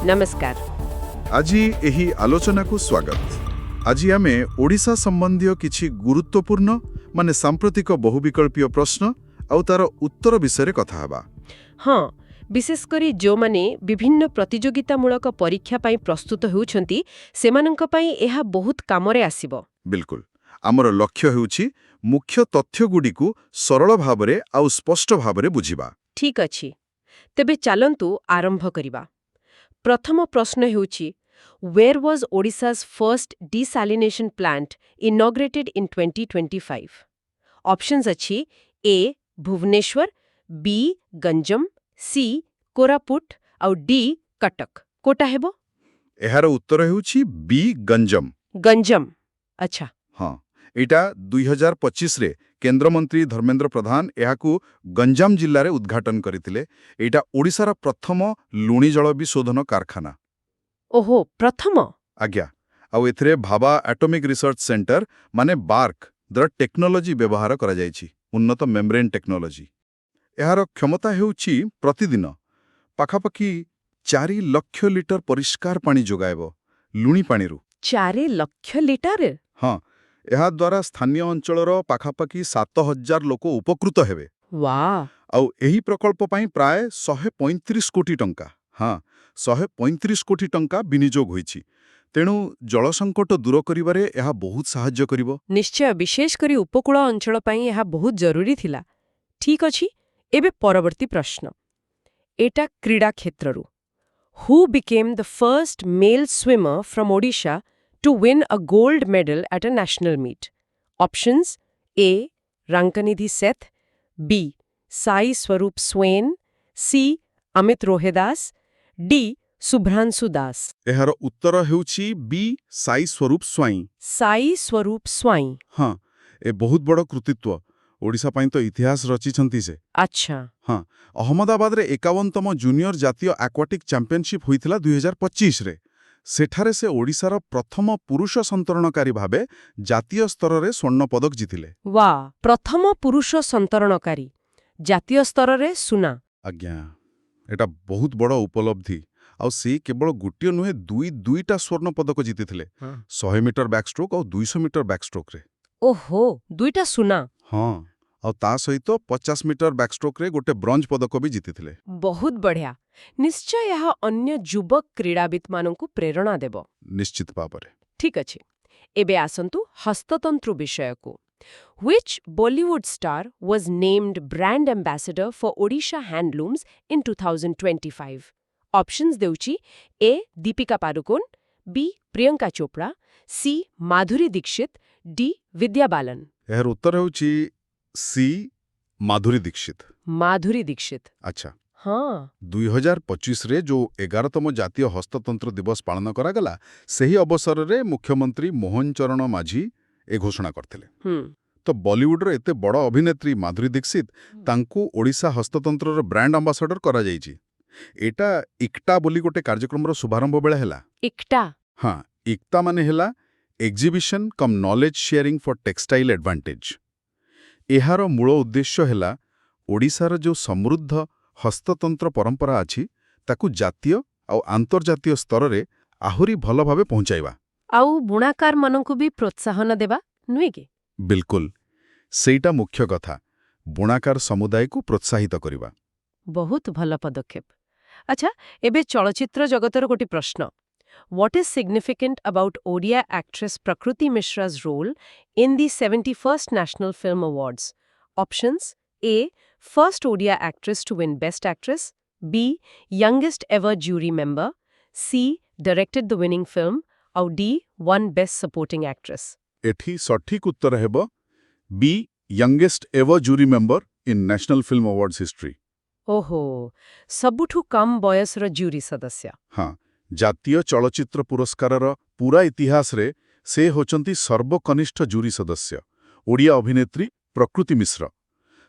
नमस्कार। আজি ଏହି ଆଲୋଚନାକୁ ସ୍ୱାଗତ। ଆଜି ଆମେ ଓଡ଼ିଶା ସମ୍ବନ୍ଧୀୟ କିଛି ଗୁରୁତ୍ୱପୂର୍ଣ୍ଣ ମାନେ ସାମ୍ପ୍ରତିକ ବହୁବିକଳ୍ପୀୟ ପ୍ରଶ୍ନ ଆଉ ତାର ଉତ୍ତର ବିଷୟରେ କଥା ହେବା। ହଁ, ବିଶେଷ କରି ଯେଉଁମାନେ ବିଭିନ୍ନ ପ୍ରତିଯୋଗିତାମୂଳକ ପରୀକ୍ଷା ପାଇଁ ପ୍ରସ୍ତୁତ ହେଉଛନ୍ତି ସେମାନଙ୍କ ପାଇଁ ଏହା ବହୁତ କାମରେ ଆସିବ। ବିଲକୁଲ। ଆମର ଲକ୍ଷ୍ୟ ହେଉଛି ମୁଖ୍ୟ ତଥ୍ୟଗୁଡ଼ିକୁ ସରଳ ଭାବରେ ଆଉ ସ୍ପଷ୍ଟ ଭାବରେ ବୁଝିବା। ଠିକ୍ ଅଛି, ତେବେ ଚାଲନ୍ତୁ ଆରମ୍ଭ କରିବା। ପ୍ରଥମ ପ୍ରଶ୍ନ ହେଉଛି, where was Odisha's first desalination plant inaugurated in 2025? Options ଅଛି A. Bhubaneswar, B. Ganjam, C. Koraput ଆଉ D. କଟକ। କୋଉଟା ହେବ? ଏହାର ଉତ୍ତର ହେଉଛି ବି ଗଞ୍ଜମ। ଗଞ୍ଜମ। ଆଚ୍ଛା। ହଁ, ଏଇଟା 2025ରେ କେନ୍ଦ୍ରମନ୍ତ୍ରୀ ଧର୍ମେନ୍ଦ୍ର ପ୍ରଧାନ ଏହାକୁ ଗଞ୍ଜାମ ଜିଲ୍ଲାରେ ଉଦ୍ଘାଟନ କରିଥିଲେ। ଏଇଟା ଓଡ଼ିଶାର ପ୍ରଥମ ଲୁଣି ଜଳ ବିଶୋଧନ କାରଖାନା। ଓହୋ, ପ୍ରଥମ? ଆଜ୍ଞା। ଆଉ ଏଥିରେ ଭାବା ଆଟମିକ୍ ରିସର୍ଚ୍ଚ ସେଣ୍ଟର ମାନେ ବାର୍କର ଟେକ୍ନୋଲୋଜି ବ୍ୟବହାର କରାଯାଇଛି, ଉନ୍ନତ ମେମ୍ବ୍ରେନ୍ ଟେକ୍ନୋଲୋଜି। ଏହାର କ୍ଷମତା ହେଉଛି ପ୍ରତିଦିନ ପାଖାପାଖି 4 ଲକ୍ଷ ଲିଟର ପରିଷ୍କାର ପାଣି ଯୋଗାଇବ, ଲୁଣି ପାଣିରୁ। 4 ଲକ୍ଷ ଲିଟର? ହଁ, ଏହାଦ୍ୱାରା ସ୍ଥାନୀୟ ଅଞ୍ଚଳର ପାଖାପାଖି 7,000 ଲୋକ ଉପକୃତ ହେବେ। ୱାଓ! ଆଉ ଏହି ପ୍ରକଳ୍ପ ପାଇଁ ପ୍ରାୟ 135 କୋଟି ଟଙ୍କା 135 କୋଟି ଟଙ୍କା ବିନିଯୋଗ ହୋଇଛି। ତେଣୁ ଜଳ ସଙ୍କଟ ଦୂର କରିବାରେ ଏହା ବହୁତ ସାହାଯ୍ୟ କରିବ। ନିଶ୍ଚୟ, ବିଶେଷ କରି ଉପକୂଳ ଅଞ୍ଚଳ ପାଇଁ ଏହା ବହୁତ ଜରୁରୀ ଥିଲା। ଠିକ୍ ଅଛି, ଏବେ ପରବର୍ତ୍ତୀ ପ୍ରଶ୍ନ। ଏଟା କ୍ରୀଡ଼ା କ୍ଷେତ୍ରରୁ। Who became the first male swimmer from Odisha to win a gold medal at a national meet? Options: A. Rankanidhi Seth, B. Sai Swarup Swain, C. Amit Rohedas, D. Subhranshu Das। ଏହାର ଉତ୍ତର ହେଉଛି ବି ସାଇ ସ୍ୱରୂପ ସ୍ୱାଇଁ। ସାଇ ସ୍ୱରୂପ ସ୍ୱାଇଁ। ହଁ, ଏ ବହୁତ ବଡ଼ କୃତିତ୍ୱ। ଓଡ଼ିଶା ପାଇଁ ତ ଇତିହାସ ରଚିଛନ୍ତି ସେ। ଆଚ୍ଛା। ହଁ, ଅହମ୍ମଦାବାଦରେ 51ତମ ଜୁନିୟର ଜାତୀୟ ଆକ୍ୱାଟିକ୍ ଚାମ୍ପିଅନସିପ୍ ହୋଇଥିଲା 2025ରେ। ସେଠାରେ ସେ ଓଡ଼ିଶାର ପ୍ରଥମ ପୁରୁଷ ସନ୍ତରଣକାରୀ ଭାବେ ଜାତୀୟ ସ୍ତରରେ ସ୍ୱର୍ଣ୍ଣ ପଦକ ଜିତିଲେ। ୱା, ପ୍ରଥମ ପୁରୁଷ ସନ୍ତରଣକାରୀ, ଜାତୀୟ ସ୍ତରରେ ସୁନା। ଆଜ୍ଞା, ଏଟା ବହୁତ ବଡ଼ ଉପଲବ୍ଧି। ଆଉ ସେ କେବଳ ଗୋଟିଏ ନୁହେଁ, ଦୁଇଟା ସ୍ୱର୍ଣ୍ଣ ପଦକ ଜିତିଥିଲେ, 100 ମିଟର ବ୍ୟାକ୍ଷ୍ଟ୍ରୋକ୍ ଆଉ 200 ମିଟର ବ୍ୟାକ୍ଷ୍ଟ୍ରୋକ୍ରେ। ଓହୋ, 2ଟା ସୁନା। ହଁ, ଆଉ ତା ସହିତ 50 ମିଟର ବ୍ୟାକ୍ଷ୍ଟ୍ରୋକ୍ରେ ଗୋଟେ ବ୍ରଞ୍ଜ ପଦକ ବି ଜିତିଥିଲେ। ବହୁତ ବଢ଼ିଆ। ନିଶ୍ଚୟ ଏହା ଅନ୍ୟ ଯୁବ କ୍ରୀଡ଼ାବିତ୍ମାନଙ୍କୁ ପ୍ରେରଣା ଦେବ। ନିଶ୍ଚିତ ଭାବରେ। ଠିକ୍ ଅଛି, ଏବେ ଆସନ୍ତୁ ହସ୍ତତନ୍ତୁ ବିଷୟକୁ। Which Bollywood star was named brand ambassador for Odisha Handlooms in 2025? Options ଦେଉଛି A. Deepika Padukone, B. Priyanka Chopra, C. Madhuri Dixit, D. ବିଦ୍ୟା ବାଲନ। ଏହାର ଉତ୍ତର ହେଉଛି ସି ମାଧୁରୀ ଦୀକ୍ଷିତ। ମାଧୁରୀ ଦୀକ୍ଷିତ। ଆଚ୍ଛା। ହଁ। 2025ରେ ଯେଉଁ 11ତମ ଜାତୀୟ ହସ୍ତତନ୍ତ୍ର ଦିବସ ପାଳନ କରାଗଲା, ସେହି ଅବସରରେ ମୁଖ୍ୟମନ୍ତ୍ରୀ ମୋହନ ଚରଣ ମାଝୀ ଏ ଘୋଷଣା କରିଥିଲେ। ତ ବଲିଉଡର ଏତେ ବଡ଼ ଅଭିନେତ୍ରୀ ମାଧୁରୀ ଦୀକ୍ଷିତ, ତାଙ୍କୁ ଓଡ଼ିଶା ହସ୍ତତନ୍ତ୍ରର ବ୍ରାଣ୍ଡ ଆମ୍ବାସାଡର କରାଯାଇଛି। ଏଇଟା ଇକ୍ଟା ବୋଲି ଗୋଟେ କାର୍ଯ୍ୟକ୍ରମର ଶୁଭାରମ୍ଭ ବେଳେ ହେଲା। ଇକ୍ଟା? ହଁ, ଇକ୍ତା ମାନେ ହେଲା exhibition cum knowledge sharing for textile advantage. ଏହାର ମୂଳ ଉଦ୍ଦେଶ୍ୟ ହେଲା ଓଡ଼ିଶାର ଯେଉଁ ସମୃଦ୍ଧ ହସ୍ତତନ୍ତ୍ର ପରମ୍ପରା ଅଛି, ତାକୁ ଜାତୀୟ ଆଉ ଆନ୍ତର୍ଜାତୀୟ ସ୍ତରରେ ଆହୁରି ଭଲ ଭାବେ ପହଞ୍ଚାଇବା। ଆଉ ବୁଣାକାରମାନଙ୍କୁ ବି ପ୍ରୋତ୍ସାହନ ଦେବା, ନୁହେଁ କି? ବିଲକୁଲ, ସେଇଟା ମୁଖ୍ୟ କଥା। ବୁଣାକାର ସମୁଦାୟକୁ ପ୍ରୋତ୍ସାହିତ କରିବା। ବହୁତ ଭଲ ପଦକ୍ଷେପ। ଆଚ୍ଛା, ଏବେ ଚଳଚ୍ଚିତ୍ର ଜଗତର ଗୋଟେ ପ୍ରଶ୍ନ। What is significant about Odia actress Prakriti Mishra's role in the 71st National Film Awards? Options: A. First Odia actress to win Best Actress, B. Youngest ever jury member, C. Directed the winning film, or D. Won Best Supporting Actress। ଏଠି ସଠିକ ଉତ୍ତର ହେବ B youngest ever jury member in national film awards history. ଓହୋ, ସବୁଠୁ କମ୍ ବୟସର jury ସଦସ୍ୟ। ହଁ, ଜାତୀୟ ଚଳଚ୍ଚିତ୍ର ପୁରସ୍କାରର ପୁରା ଇତିହାସରେ ସେ ହେଉଛନ୍ତି ସର୍ବକନିଷ୍ଠ ଜୁରି ସଦସ୍ୟ। ଓଡ଼ିଆ ଅଭିନେତ୍ରୀ ପ୍ରକୃତି ମିଶ୍ର।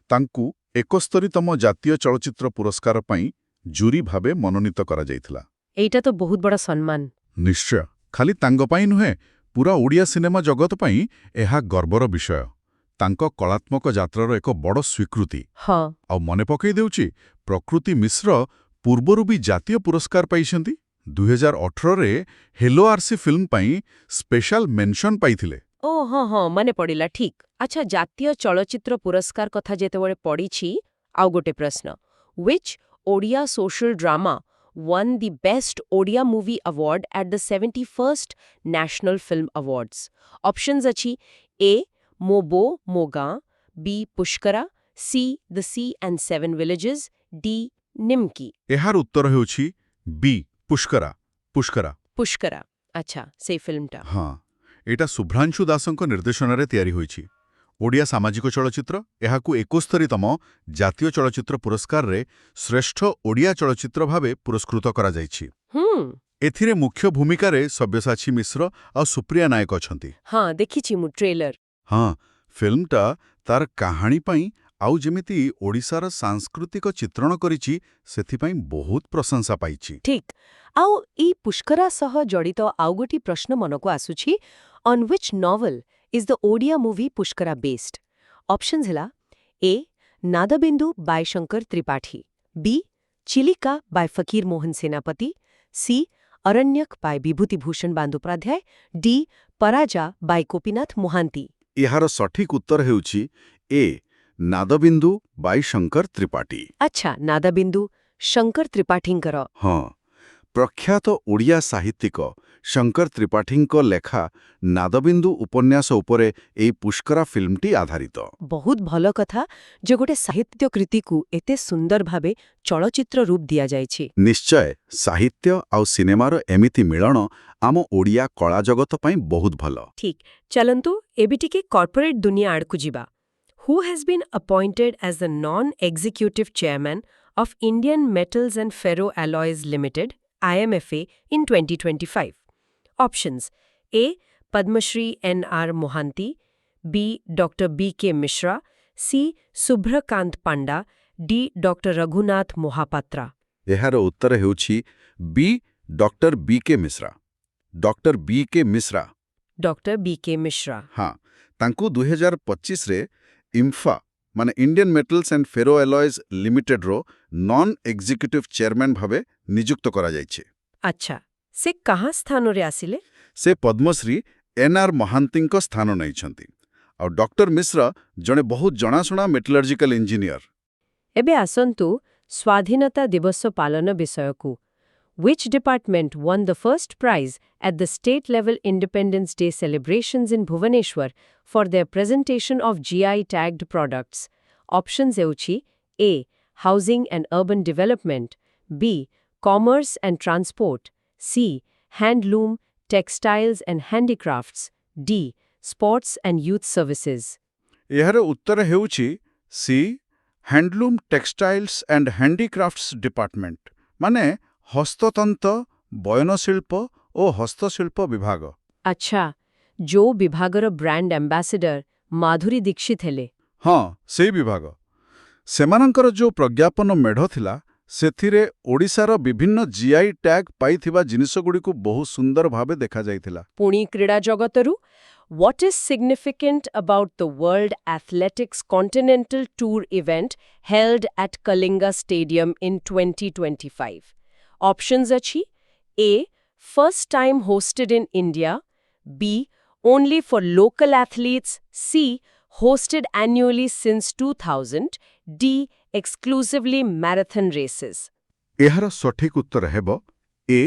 ତାଙ୍କୁ 71ତମ ଜାତୀୟ ଚଳଚ୍ଚିତ୍ର ପୁରସ୍କାର ପାଇଁ ଜୁରି ଭାବେ ମନୋନୀତ କରାଯାଇଥିଲା। ଏଇଟା ତ ବହୁତ ବଡ଼ ସମ୍ମାନ। ନିଶ୍ଚୟ, ଖାଲି ତାଙ୍କ ପାଇଁ ନୁହେଁ, ପୁରା ଓଡ଼ିଆ ସିନେମା ଜଗତ ପାଇଁ ଏହା ଗର୍ବର ବିଷୟ। ତାଙ୍କ କଳାତ୍ମକ ଯାତ୍ରାର ଏକ ବଡ଼ ସ୍ୱୀକୃତି। ହଁ। ଆଉ ମନେ ପକାଇ ଦେଉଛି, ପ୍ରକୃତି ମିଶ୍ର ପୂର୍ବରୁ ବି ଜାତୀୟ ପୁରସ୍କାର ପାଇଛନ୍ତି 2018ରେ ହେଲୋ ଆର୍ସି ଫିଲ୍ମ ପାଇଁ ସ୍ପେଶାଲ ମେନସନ୍ ପାଇଥିଲେ। ଓ ହଁ ହଁ ମନେ ପଡ଼ିଲା ଠିକ୍। ଆଚ୍ଛା, ଜାତୀୟ ଚଳଚ୍ଚିତ୍ର ପୁରସ୍କାର କଥା ଯେତେବେଳେ ପଡ଼ିଛି, ଆଉ ଗୋଟେ ପ୍ରଶ୍ନ, which Odia social drama won the Best Odia Movie Award at the 71st National Film Awards? Options ଅଛି A. ମୋ ବୋ ମୋ ଗାଁ, B. Pushkara, C. The Sea and Seven Villages, D. Nimki. ଏହାର ଉତ୍ତର ହେଉଛି ବି ପୁଷ୍କରା। ପୁଷ୍କରା ପୁଷ୍କରା, ଆଚ୍ଛା, ସେଇ ଫିଲ୍ମଟା। ହଁ, ଏଇଟା ଶୁଭ୍ରାଂଶୁ ଦାସଙ୍କ ନିର୍ଦ୍ଦେଶନାରେ ତିଆରି ହୋଇଛି। ଓଡ଼ିଆ ସାମାଜିକ ଚଳଚ୍ଚିତ୍ର ଏହାକୁ 71ତମ ଜାତୀୟ ଚଳଚ୍ଚିତ୍ର ପୁରସ୍କାରରେ ଶ୍ରେଷ୍ଠ ଓଡ଼ିଆ ଚଳଚ୍ଚିତ୍ର ଭାବେ ପୁରସ୍କୃତ କରାଯାଇଛି। ଏଥିରେ ମୁଖ୍ୟ ଭୂମିକାରେ ସବ୍ୟସାଚୀ ମିଶ୍ର ଆଉ ସୁପ୍ରିୟା ନାୟକ ଅଛନ୍ତି। ହଁ, ଦେଖିଛି ମୁଁ ଟ୍ରେଲର। ହଁ, ଫିଲ୍ମଟା ତାର କାହାଣୀ ପାଇଁ ଆଉ ଯେମିତି ଓଡ଼ିଶାର ସାଂସ୍କୃତିକ ଚିତ୍ରଣ କରିଛି, ସେଥିପାଇଁ ବହୁତ ପ୍ରଶଂସା ପାଇଛି। ଠିକ୍। ଆଉ ଏଇ ପୁଷ୍କରା ସହ ଜଡ଼ିତ ଆଉ ଗୋଟି ପ୍ରଶ୍ନ ମନକୁ ଆସୁଛି, on which novel is the Odia movie Pushkara based? Options ହେଲା ଏ. ନାଦବିନ୍ଦୁ ବାଇ ଶଙ୍କର ତ୍ରିପାଠୀ, ବି. ଚିଲିକା ବାଇ ଫକୀର ମୋହନ ସେନାପତି, ସି. ଅରଣ୍ୟକ ବାଇ ବିଭୂତିଭୂଷଣ ବନ୍ଦୋପାଧ୍ୟାୟ, ଡି. ପରାଜା ବାଇ ଗୋପୀନାଥ ମହାନ୍ତି। ଏହାର ସଠିକ୍ ଉତ୍ତର ହେଉଛି ଏ. ନାଦବିନ୍ଦୁ ବାଇ ଶଙ୍କର ତ୍ରିପାଠୀ। ଆଚ୍ଛା, ନାଦବିନ୍ଦୁ ଶଙ୍କର ତ୍ରିପାଠୀଙ୍କର। ହଁ, ପ୍ରଖ୍ୟାତ ଓଡ଼ିଆ ସାହିତ୍ୟିକ ଶଙ୍କର ତ୍ରିପାଠୀଙ୍କ ଲେଖା ନାଦବିନ୍ଦୁ ଉପନ୍ୟାସ ଉପରେ ଏହି ପୁଷ୍କରା ଫିଲ୍ମଟି ଆଧାରିତ। ବହୁତ ଭଲ କଥା ଯେ ଗୋଟେ ସାହିତ୍ୟ କୃତିକୁ ଏତେ ସୁନ୍ଦର ଭାବେ ଚଳଚ୍ଚିତ୍ର ରୂପ ଦିଆଯାଇଛି। ନିଶ୍ଚୟ, ସାହିତ୍ୟ ଆଉ ସିନେମାର ଏମିତି ମିଳନ ଆମ ଓଡ଼ିଆ କଳା ଜଗତ ପାଇଁ ବହୁତ ଭଲ। ଠିକ୍। ଚାଲନ୍ତୁ ଏବେ ଟିକେ କର୍ପୋରେଟ୍ ଦୁନିଆ ଆଡ଼କୁ ଯିବା। ହୁ has been appointed as the non-executive chairman of Indian Metals and Ferroalloys Limited, IMFA, in 2025? Options: A. Padmashri N.R. Mohanty, B. Dr. B.K. Mishra, C. Subhrakant Panda, D. Dr. Raghunath Mohapatra. ଏହାର ଉତ୍ତର ହେଉଛି B. Doctor B K. Mishra. Doctor B K. Mishra. Dr. B.K. Mishra. ହଁ, ତାଙ୍କୁ 2025ରେ IMFA ମାନେ Indian metals and ferro alloys ଲିମିଟେଡ୍ର non executive chairman ଭାବେ ନିଯୁକ୍ତ କରାଯାଇଛି। ଆଚ୍ଛା, ସେ କାହା ସ୍ଥାନରେ ଆସିଲେ? ସେ ପଦ୍ମଶ୍ରୀ ଏନ୍.ଆର୍. ମହାନ୍ତିଙ୍କ ସ୍ଥାନ ନେଇଛନ୍ତି। ଆଉ ଡକ୍ଟର ମିଶ୍ର ଜଣେ ବହୁତ ଜଣାଶୁଣା ମେଟାଲର୍ଜିକାଲ ଇଞ୍ଜିନିୟର। ଏବେ ଆସନ୍ତୁ ସ୍ୱାଧୀନତା ଦିବସ ପାଳନ ବିଷୟକୁ। Which department won the first prize at the state-level Independence Day celebrations in Bhubaneswar for their presentation of GI-tagged products? Options ହେଉଛି A. Housing and Urban Development, B. Commerce and Transport, C. Handloom, Textiles and Handicrafts, D. Sports and Youth Services. ଏହାର ଉତ୍ତର ହେଉଛି C. Handloom textiles and handicrafts department, ମାନେ ହସ୍ତତନ୍ତ, ବୟନଶିଳ୍ପ ଓ ହସ୍ତଶିଳ୍ପ ବିଭାଗ। ଆଚ୍ଛା, ଯୋଉ ବିଭାଗର ବ୍ରାଣ୍ଡ ଆମ୍ବାସିଡର ମାଧୁରୀ ଦୀକ୍ଷିତ ହେଲେ। ହଁ, ସେଇ ବିଭାଗ। ସେମାନଙ୍କର ଯୋଉ ପ୍ରଜ୍ଞାପନ ମେଢ଼ ଥିଲା, ସେଥିରେ ଓଡ଼ିଶାର ବିଭିନ୍ନ ଜିଆଇ ଟ୍ୟାଗ୍ ପାଇଥିବା ଜିନିଷଗୁଡ଼ିକୁ ବହୁ ସୁନ୍ଦର ଭାବେ ଦେଖାଯାଇଥିଲା। ପୁଣି କ୍ରୀଡ଼ା ଜଗତରୁ What is significant about the World Athletics Continental Tour event held at Kalinga Stadium in 2025? Options अछि A. First time hosted in India, B. Only for local athletes, C. Hosted annually since 2000, D. Exclusively marathon races. ଏହାର ସଠିକ୍ ଉତ୍ତର ହେବ A.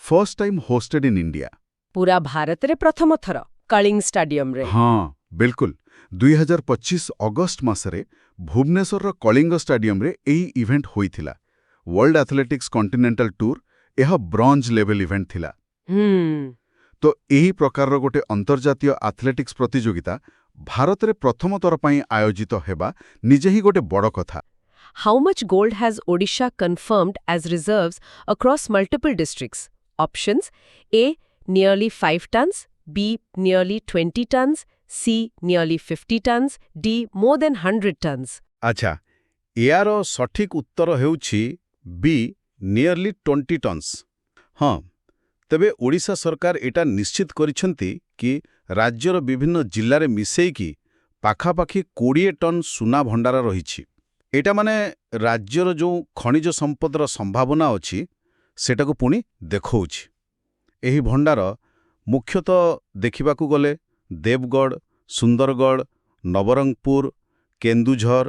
First time hosted in India. ପୁରା ଭାରତରେ ପ୍ରଥମ ଥର କଳିଙ୍ଗ ଷ୍ଟାଡିୟମରେ। ହଁ, ବିଲକୁଲ। 2025 ଅଗଷ୍ଟ ମାସରେ ଭୁବନେଶ୍ୱରର କଳିଙ୍ଗ ଷ୍ଟାଡିୟମରେ ଏହି ଇଭେଣ୍ଟ ହୋଇଥିଲା। ୱାର୍ଲଡ ଆଥଲେଟିକ୍ସ କଣ୍ଟିନେଣ୍ଟାଲ ଟୁର୍ ଏହା ବ୍ରଞ୍ଜ ଲେଭେଲ ଇଭେଣ୍ଟ ଥିଲା। ତ ଏହି ପ୍ରକାରର ଗୋଟେ ଅନ୍ତର୍ଜାତୀୟ ଆଥଲେଟିକ୍ସ ପ୍ରତିଯୋଗିତା ଭାରତରେ ପ୍ରଥମ ଥର ପାଇଁ ଆୟୋଜିତ ହେବା ନିଜେ ହିଁ ଗୋଟେ ବଡ଼ କଥା। How much gold has Odisha confirmed as reserves across multiple districts? Options: A. Nearly 5 tons, B. Nearly 20 tons, C. Nearly 50 tons, D. More than 100 tons. ଆଚ୍ଛା, ଏହାର ସଠିକ୍ ଉତ୍ତର ହେଉଛି ବି. Nearly 20 tons. ହଁ, ତେବେ ଓଡ଼ିଶା ସରକାର ଏଇଟା ନିଶ୍ଚିତ କରିଛନ୍ତି କି ରାଜ୍ୟର ବିଭିନ୍ନ ଜିଲ୍ଲାରେ ମିଶେଇକି ପାଖାପାଖି 20 ଟନ୍ ସୁନା ଭଣ୍ଡାର ରହିଛି। ଏଇଟା ମାନେ ରାଜ୍ୟର ଯେଉଁ ଖଣିଜ ସମ୍ପଦର ସମ୍ଭାବନା ଅଛି, ସେଟାକୁ ପୁଣି ଦେଖଉଛି। ଏହି ଭଣ୍ଡାର ମୁଖ୍ୟତଃ ଦେଖିବାକୁ ଗଲେ ଦେବଗଡ଼, ସୁନ୍ଦରଗଡ଼, ନବରଙ୍ଗପୁର, କେନ୍ଦୁଝର,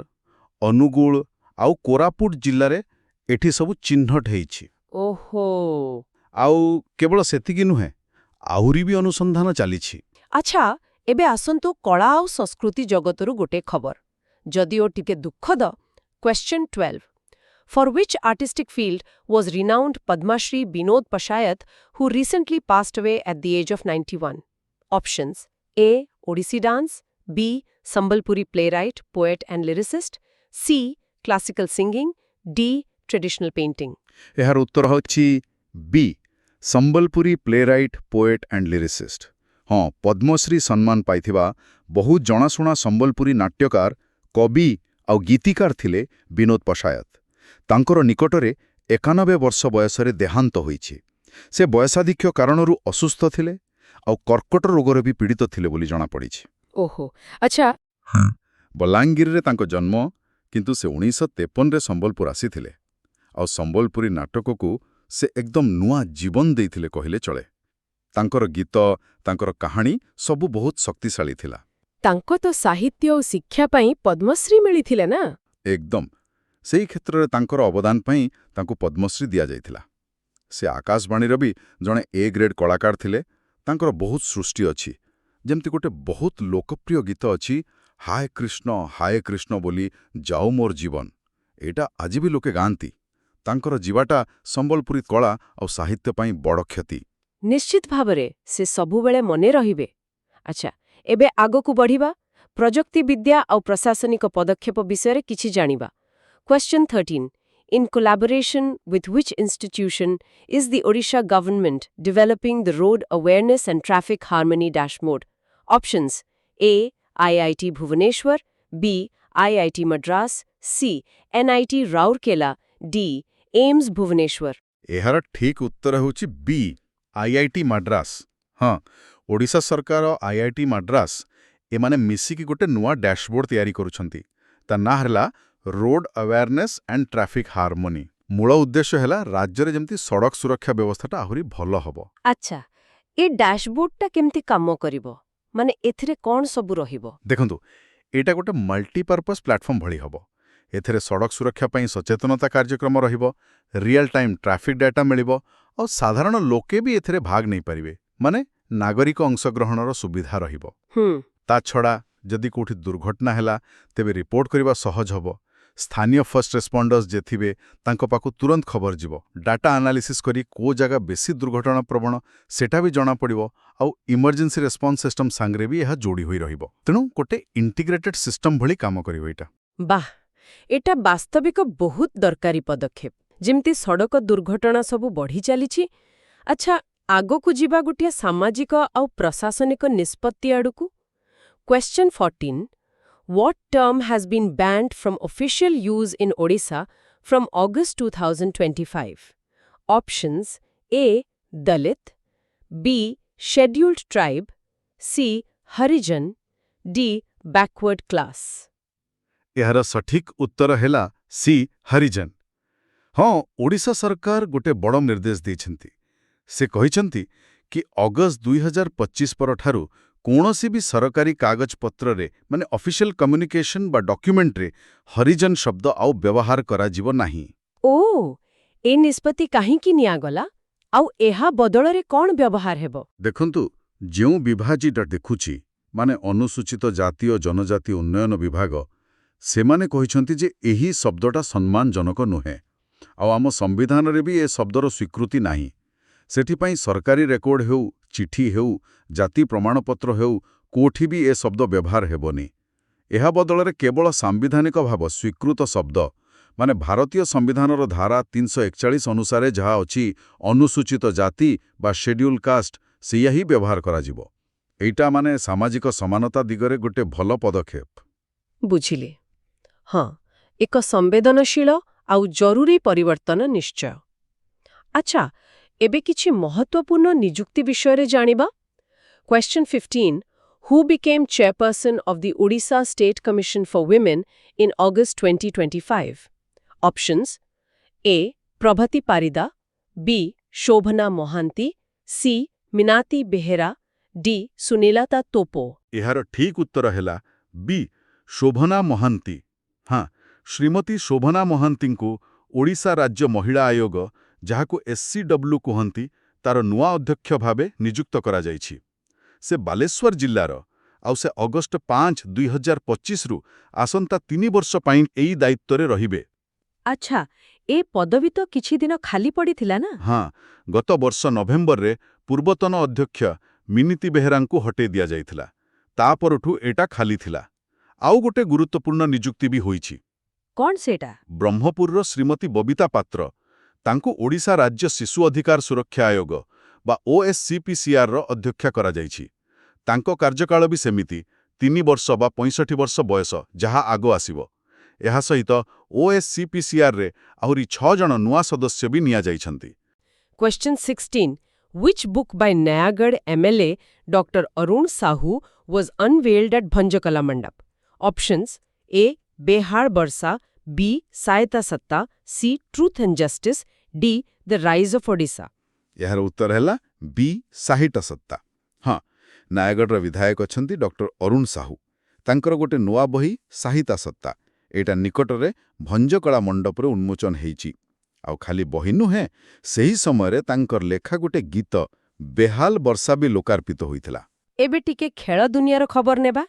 ଅନୁଗୁଳ ଆଉ କୋରାପୁଟ ଜିଲ୍ଲାରେ ଏଠି ସବୁ ଚିହ୍ନଟ ହେଇଛି। ଓହୋ। ଆଉ କେବଳ ସେତିକି ନୁହେଁ, ଆହୁରି ବି ଅନୁସନ୍ଧାନ ଚାଲିଛି। ଆଚ୍ଛା, ଏବେ ଆସନ୍ତୁ କଳା ଆଉ ସଂସ୍କୃତି ଜଗତରୁ ଗୋଟେ ଖବର, ଯଦିଓ ଟିକେ ଦୁଃଖଦ। Question 12. For which artistic field was renowned Padma Shri Binod Pashayat, who recently passed away at the age of 91? Options: A. Odissi dance, B. Sambalpuri playwright, poet and lyricist, C. Classical singing, D. Traditional painting. ଏହାର ଉତ୍ତର ହେଉଛି ବି, Sambalpuri ପ୍ଲେରାଇଟ୍, poet and lyricist. ହଁ, ପଦ୍ମଶ୍ରୀ ସମ୍ମାନ ପାଇଥିବା ବହୁ ଜଣାଶୁଣା ସମ୍ବଲପୁରୀ ନାଟ୍ୟକାର, କବି ଆଉ ଗୀତିକାର ଥିଲେ ବିନୋଦ ପଶାୟତ। ତାଙ୍କର ନିକଟରେ 91 ବର୍ଷ ବୟସରେ ଦେହାନ୍ତ ହୋଇଛି। ସେ ବୟସାଧିକ୍ୟ କାରଣରୁ ଅସୁସ୍ଥ ଥିଲେ ଆଉ କର୍କଟ ରୋଗରେ ବି ପୀଡ଼ିତ ଥିଲେ ବୋଲି ଜଣାପଡ଼ିଛି। ଓହୋ, ଆଚ୍ଛା। ବଲାଙ୍ଗୀରରେ ତାଙ୍କ ଜନ୍ମ, କିନ୍ତୁ ସେ 1953ରେ ସମ୍ବଲପୁର ଆସିଥିଲେ। ଆଉ ସମ୍ବଲପୁରୀ ନାଟକକୁ ସେ ଏକଦମ ନୂଆ ଜୀବନ ଦେଇଥିଲେ କହିଲେ ଚଳେ। ତାଙ୍କର ଗୀତ, ତାଙ୍କର କାହାଣୀ ସବୁ ବହୁତ ଶକ୍ତିଶାଳୀ ଥିଲା। ତାଙ୍କ ତ ସାହିତ୍ୟ ଓ ଶିକ୍ଷା ପାଇଁ ପଦ୍ମଶ୍ରୀ ମିଳିଥିଲେ ନା? ଏକଦମ। ସେହି କ୍ଷେତ୍ରରେ ତାଙ୍କର ଅବଦାନ ପାଇଁ ତାଙ୍କୁ ପଦ୍ମଶ୍ରୀ ଦିଆଯାଇଥିଲା। ସେ ଆକାଶବାଣୀର ବି ଜଣେ ଏ ଗ୍ରେଡ୍ କଳାକାର ଥିଲେ। ତାଙ୍କର ବହୁତ ସୃଷ୍ଟି ଅଛି। ଯେମିତି ଗୋଟେ ବହୁତ ଲୋକପ୍ରିୟ ଗୀତ ଅଛି, ହାୟ କୃଷ୍ଣ ବୋଲି ଯାଉ ମୋର ଜୀବନ। ଏଇଟା ଆଜି ବି ଲୋକେ ଗାଆନ୍ତି। ତାଙ୍କର ଯିବାଟା ସମ୍ବଲପୁରୀ କଳା ଆଉ ସାହିତ୍ୟ ପାଇଁ ବଡ଼ କ୍ଷତି। ନିଶ୍ଚିତ ଭାବରେ ସେ ସବୁବେଳେ ମନେ ରହିବେ। ଆଚ୍ଛା, ଏବେ ଆଗକୁ ବଢ଼ିବା, ପ୍ରଯୁକ୍ତି ବିଦ୍ୟା ଆଉ ପ୍ରଶାସନିକ ପଦକ୍ଷେପ ବିଷୟରେ କିଛି ଜାଣିବା। Question 13. In collaboration with which institution is the Odisha government developing the Road Awareness and Traffic Harmony Dashboard? Options: A. IIT Bhubaneswar, B. IIT Madras, C. NIT Rourkela, D. AIIMS Bhubaneswar. ଏହାର ଠିକ୍ ଉତ୍ତର ହେଉଛି ବି, IIT Madras. ହଁ, ଓଡ଼ିଶା ସରକାର IIT Madras ଏମାନେ ମିଶିକି ଗୋଟେ ନୂଆ ଡ୍ୟାଶବୋର୍ଡ ତିଆରି କରୁଛନ୍ତି। ତା ନାଁ ହେଲା road awareness and traffic harmony. ମୂଳ ଉଦ୍ଦେଶ୍ୟ ହେଲା ରାଜ୍ୟରେ ଯେମିତି ସଡ଼କ ସୁରକ୍ଷା ବ୍ୟବସ୍ଥାଟା ଆହୁରି ଭଲ ହେବ। ଆଚ୍ଛା, ଏ ଡ୍ୟାଶବୋର୍ଡଟା କେମିତି କାମ କରିବ? ମାନେ ଏଥିରେ କ'ଣ ସବୁ ରହିବ? ଦେଖନ୍ତୁ, ଏଇଟା ଗୋଟେ ମଲ୍ଟିପର୍ପସ୍ ପ୍ଲାଟଫର୍ମ ଭଳି ହେବ। ଏଥିରେ ସଡ଼କ ସୁରକ୍ଷା ପାଇଁ ସଚେତନତା କାର୍ଯ୍ୟକ୍ରମ ରହିବ, ରିଅଲ୍ ଟାଇମ୍ ଟ୍ରାଫିକ୍ ଡାଟା ମିଳିବ, ଆଉ ସାଧାରଣ ଲୋକେ ବି ଏଥିରେ ଭାଗ ନେଇପାରିବେ। ମାନେ ନାଗରିକ ଅଂଶଗ୍ରହଣର ସୁବିଧା ରହିବ। ତା ଛଡ଼ା ଯଦି କୋଉଠି ଦୁର୍ଘଟଣା ହେଲା, ତେବେ ରିପୋର୍ଟ କରିବା ସହଜ ହେବ। ସ୍ଥାନୀୟ ଫର୍ଷ୍ଟ ରେସ୍ପଣ୍ଡର୍ସ ଯେ ଥିବେ, ତାଙ୍କ ପାଖକୁ ତୁରନ୍ତ ଖବର ଯିବ। ଡାଟା ଆନାଲିସିସ୍ କରି କୋଉ ଜାଗା ବେଶୀ ଦୁର୍ଘଟଣା ପ୍ରବଣ ସେଟା ବି ଜଣାପଡ଼ିବ। ଆଉ ଇମର୍ଜେନ୍ସି ରେସ୍ପନ୍ସ ସିଷ୍ଟମ ସାଙ୍ଗରେ ବି ଏହା ଯୋଡ଼ି ହୋଇ ରହିବ। ତେଣୁ ଗୋଟେ ଇଣ୍ଟିଗ୍ରେଟେଡ୍ ସିଷ୍ଟମ ଭଳି କାମ କରିବ ଏଇଟା। ବାଃ, এটা ବାସ୍ତବିକ ବହୁତ ଦରକାରୀ ପଦକ୍ଷେପ। ଯେମିତି ସଡ଼କ ଦୁର୍ଘଟଣା ସବୁ ବଢ଼ି ଚାଲିଛି। ଆଚ୍ଛା, ଆଗକୁ ଯିବା ଗୋଟିଏ ସାମାଜିକ ଆଉ ପ୍ରଶାସନିକ ନିଷ୍ପତ୍ତି ଆଡ଼କୁ। Question 14. What term has been banned from official use in Odisha from August 2025? Options: A. Dalit, B. Scheduled tribe, C. Harijan, D. Backward class. ଏହାର ସଠିକ୍ ଉତ୍ତର ହେଲା ସି, ହରିଜନ। ହଁ, ଓଡ଼ିଶା ସରକାର ଗୋଟେ ବଡ଼ ନିର୍ଦ୍ଦେଶ ଦେଇଛନ୍ତି। ସେ କହିଛନ୍ତି କି ଅଗଷ୍ଟ 2025 ପରଠାରୁ କୌଣସି ବି ସରକାରୀ କାଗଜପତ୍ରରେ ମାନେ ଅଫିସିଆଲ କମ୍ୟୁନିକେସନ ବା ଡକ୍ୟୁମେଣ୍ଟରେ ହରିଜନ ଶବ୍ଦ ଆଉ ବ୍ୟବହାର କରାଯିବ ନାହିଁ। ଓ, ଏ ନିଷ୍ପତ୍ତି କାହିଁକି ନିଆଗଲା? ଆଉ ଏହା ବଦଳରେ କ'ଣ ବ୍ୟବହାର ହେବ? ଦେଖନ୍ତୁ, ଯେଉଁ ବିଭାଜିଟା ଦେଖୁଛି, ମାନେ ଅନୁସୂଚିତ ଜାତି ଓ ଜନଜାତି ଉନ୍ନୟନ ବିଭାଗ, ସେମାନେ କହିଛନ୍ତି ଯେ ଏହି ଶବ୍ଦଟା ସମ୍ମାନଜନକ ନୁହେଁ। ଆଉ ଆମ ସମ୍ବିଧାନରେ ବି ଏ ଶବ୍ଦର ସ୍ୱୀକୃତି ନାହିଁ। ସେଥିପାଇଁ ସରକାରୀ ରେକର୍ଡ ହେଉ, ଚିଠି ହେଉ, ଜାତି ପ୍ରମାଣପତ୍ର ହେଉ, କୋଉଠି ବି ଏ ଶବ୍ଦ ବ୍ୟବହାର ହେବନି। ଏହା ବଦଳରେ କେବଳ ସାମ୍ବିଧାନିକ ଭାବ ସ୍ୱୀକୃତ ଶବ୍ଦ, ମାନେ ଭାରତୀୟ ସମ୍ବିଧାନର ଧାରା 341 ଅନୁସାରେ ଯାହା ଅଛି, ଅନୁସୂଚିତ ଜାତି ବା ଶେଡ୍ୟୁଲ କାଷ୍ଟ, ସେଇଆ ହିଁ ବ୍ୟବହାର କରାଯିବ। ଏଇଟା ମାନେ ସାମାଜିକ ସମାନତା ଦିଗରେ ଗୋଟେ ଭଲ ପଦକ୍ଷେପ। ବୁଝିଲେ। ହଁ, ଏକ ସମ୍ବେଦନଶୀଳ ଆଉ ଜରୁରୀ ପରିବର୍ତ୍ତନ ନିଶ୍ଚୟ। ଆଚ୍ଛା, ଏବେ କିଛି ମହତ୍ତ୍ୱପୂର୍ଣ୍ଣ ନିଯୁକ୍ତି ବିଷୟରେ ଜାଣିବା। Question 15. Who became chairperson of the Odisha State Commission for Women in August 2025? Options: A. Prabhati Parida, B. Shobhana Mohanty, C. Minati Behera, D. Sunilata Topo। ଏହାର ଠିକ୍ ଉତ୍ତର ହେଲା ବି ଶୋଭନା ମହାନ୍ତି। ହଁ, ଶ୍ରୀମତୀ ଶୋଭନା ମହାନ୍ତିଙ୍କୁ ଓଡ଼ିଶା ରାଜ୍ୟ ମହିଳା ଆୟୋଗ, ଯାହାକୁ SCW କୁହନ୍ତି, ତାର ନୂଆ ଅଧ୍ୟକ୍ଷ ଭାବେ ନିଯୁକ୍ତ କରାଯାଇଛି। ସେ ବାଲେଶ୍ୱର ଜିଲ୍ଲାର, ଆଉ ସେ ଅଗଷ୍ଟ 5, 2025ରୁ ଆସନ୍ତା 3 ବର୍ଷ ପାଇଁ ଏହି ଦାୟିତ୍ୱରେ ରହିବେ। ଆଚ୍ଛା, ଏ ପଦବୀ ତ କିଛି ଦିନ ଖାଲି ପଡ଼ିଥିଲା ନା? ହଁ, ଗତ ବର୍ଷ ନଭେମ୍ବରରେ ପୂର୍ବତନ ଅଧ୍ୟକ୍ଷ ମିନିତି ବେହେରାଙ୍କୁ ହଟେଇ ଦିଆଯାଇଥିଲା। ତା ପରଠୁ ଏଟା ଖାଲି ଥିଲା। ଆଉ ଗୋଟେ ଗୁରୁତ୍ୱପୂର୍ଣ୍ଣ ନିଯୁକ୍ତି ବି ହୋଇଛି। କ'ଣ ସେଇଟା? ବ୍ରହ୍ମପୁରର ଶ୍ରୀମତୀ ବବିତା ପାତ୍ର, ତାଙ୍କୁ ଓଡ଼ିଶା ରାଜ୍ୟ ଶିଶୁ ଅଧିକାର ସୁରକ୍ଷା ଆୟୋଗ ବା OSCPCRର ଅଧ୍ୟକ୍ଷା କରାଯାଇଛି। ତାଙ୍କ କାର୍ଯ୍ୟକାଳ ବି ସେମିତି 3 ବର୍ଷ ବା 65 ବର୍ଷ ବୟସ, ଯାହା ଆଗ ଆସିବ। ଏହା ସହିତ OSCPCRରେ ଆହୁରି 6 ଜଣ ନୂଆ ସଦସ୍ୟ ବି ନିଆଯାଇଛନ୍ତି। Question 16. Which book by Nayagarh MLA Dr. Arun Sahu was unveiled at Bhanjakala Mandap? Options: A. Behar Barsa, B. Sahita Satta, C. Truth and Justice, D. The Rise of Odisha। ଏହାର ଉତ୍ତର ହେଲା ବି ସାହିଟା ସତ୍ତା। ହଁ, ନୟାଗଡ଼ର ବିଧାୟକ ଅଛନ୍ତି ଡକ୍ଟର ଅରୁଣ ସାହୁ। ତାଙ୍କର ଗୋଟେ ନୂଆ ବହି ସାହିତା ସତ୍ତା, ଏଇଟା ନିକଟରେ ଭଞ୍ଜକଳା ମଣ୍ଡପରେ ଉନ୍ମୋଚନ ହେଇଛି। ଆଉ ଖାଲି ବହି ନୁହେଁ, ସେହି ସମୟରେ ତାଙ୍କର ଲେଖା ଗୋଟେ ଗୀତ ବେହାଲ ବର୍ଷା ବି ଲୋକାର୍ପିତ ହୋଇଥିଲା। ଏବେ ଟିକେ ଖେଳ ଦୁନିଆର ଖବର ନେବା।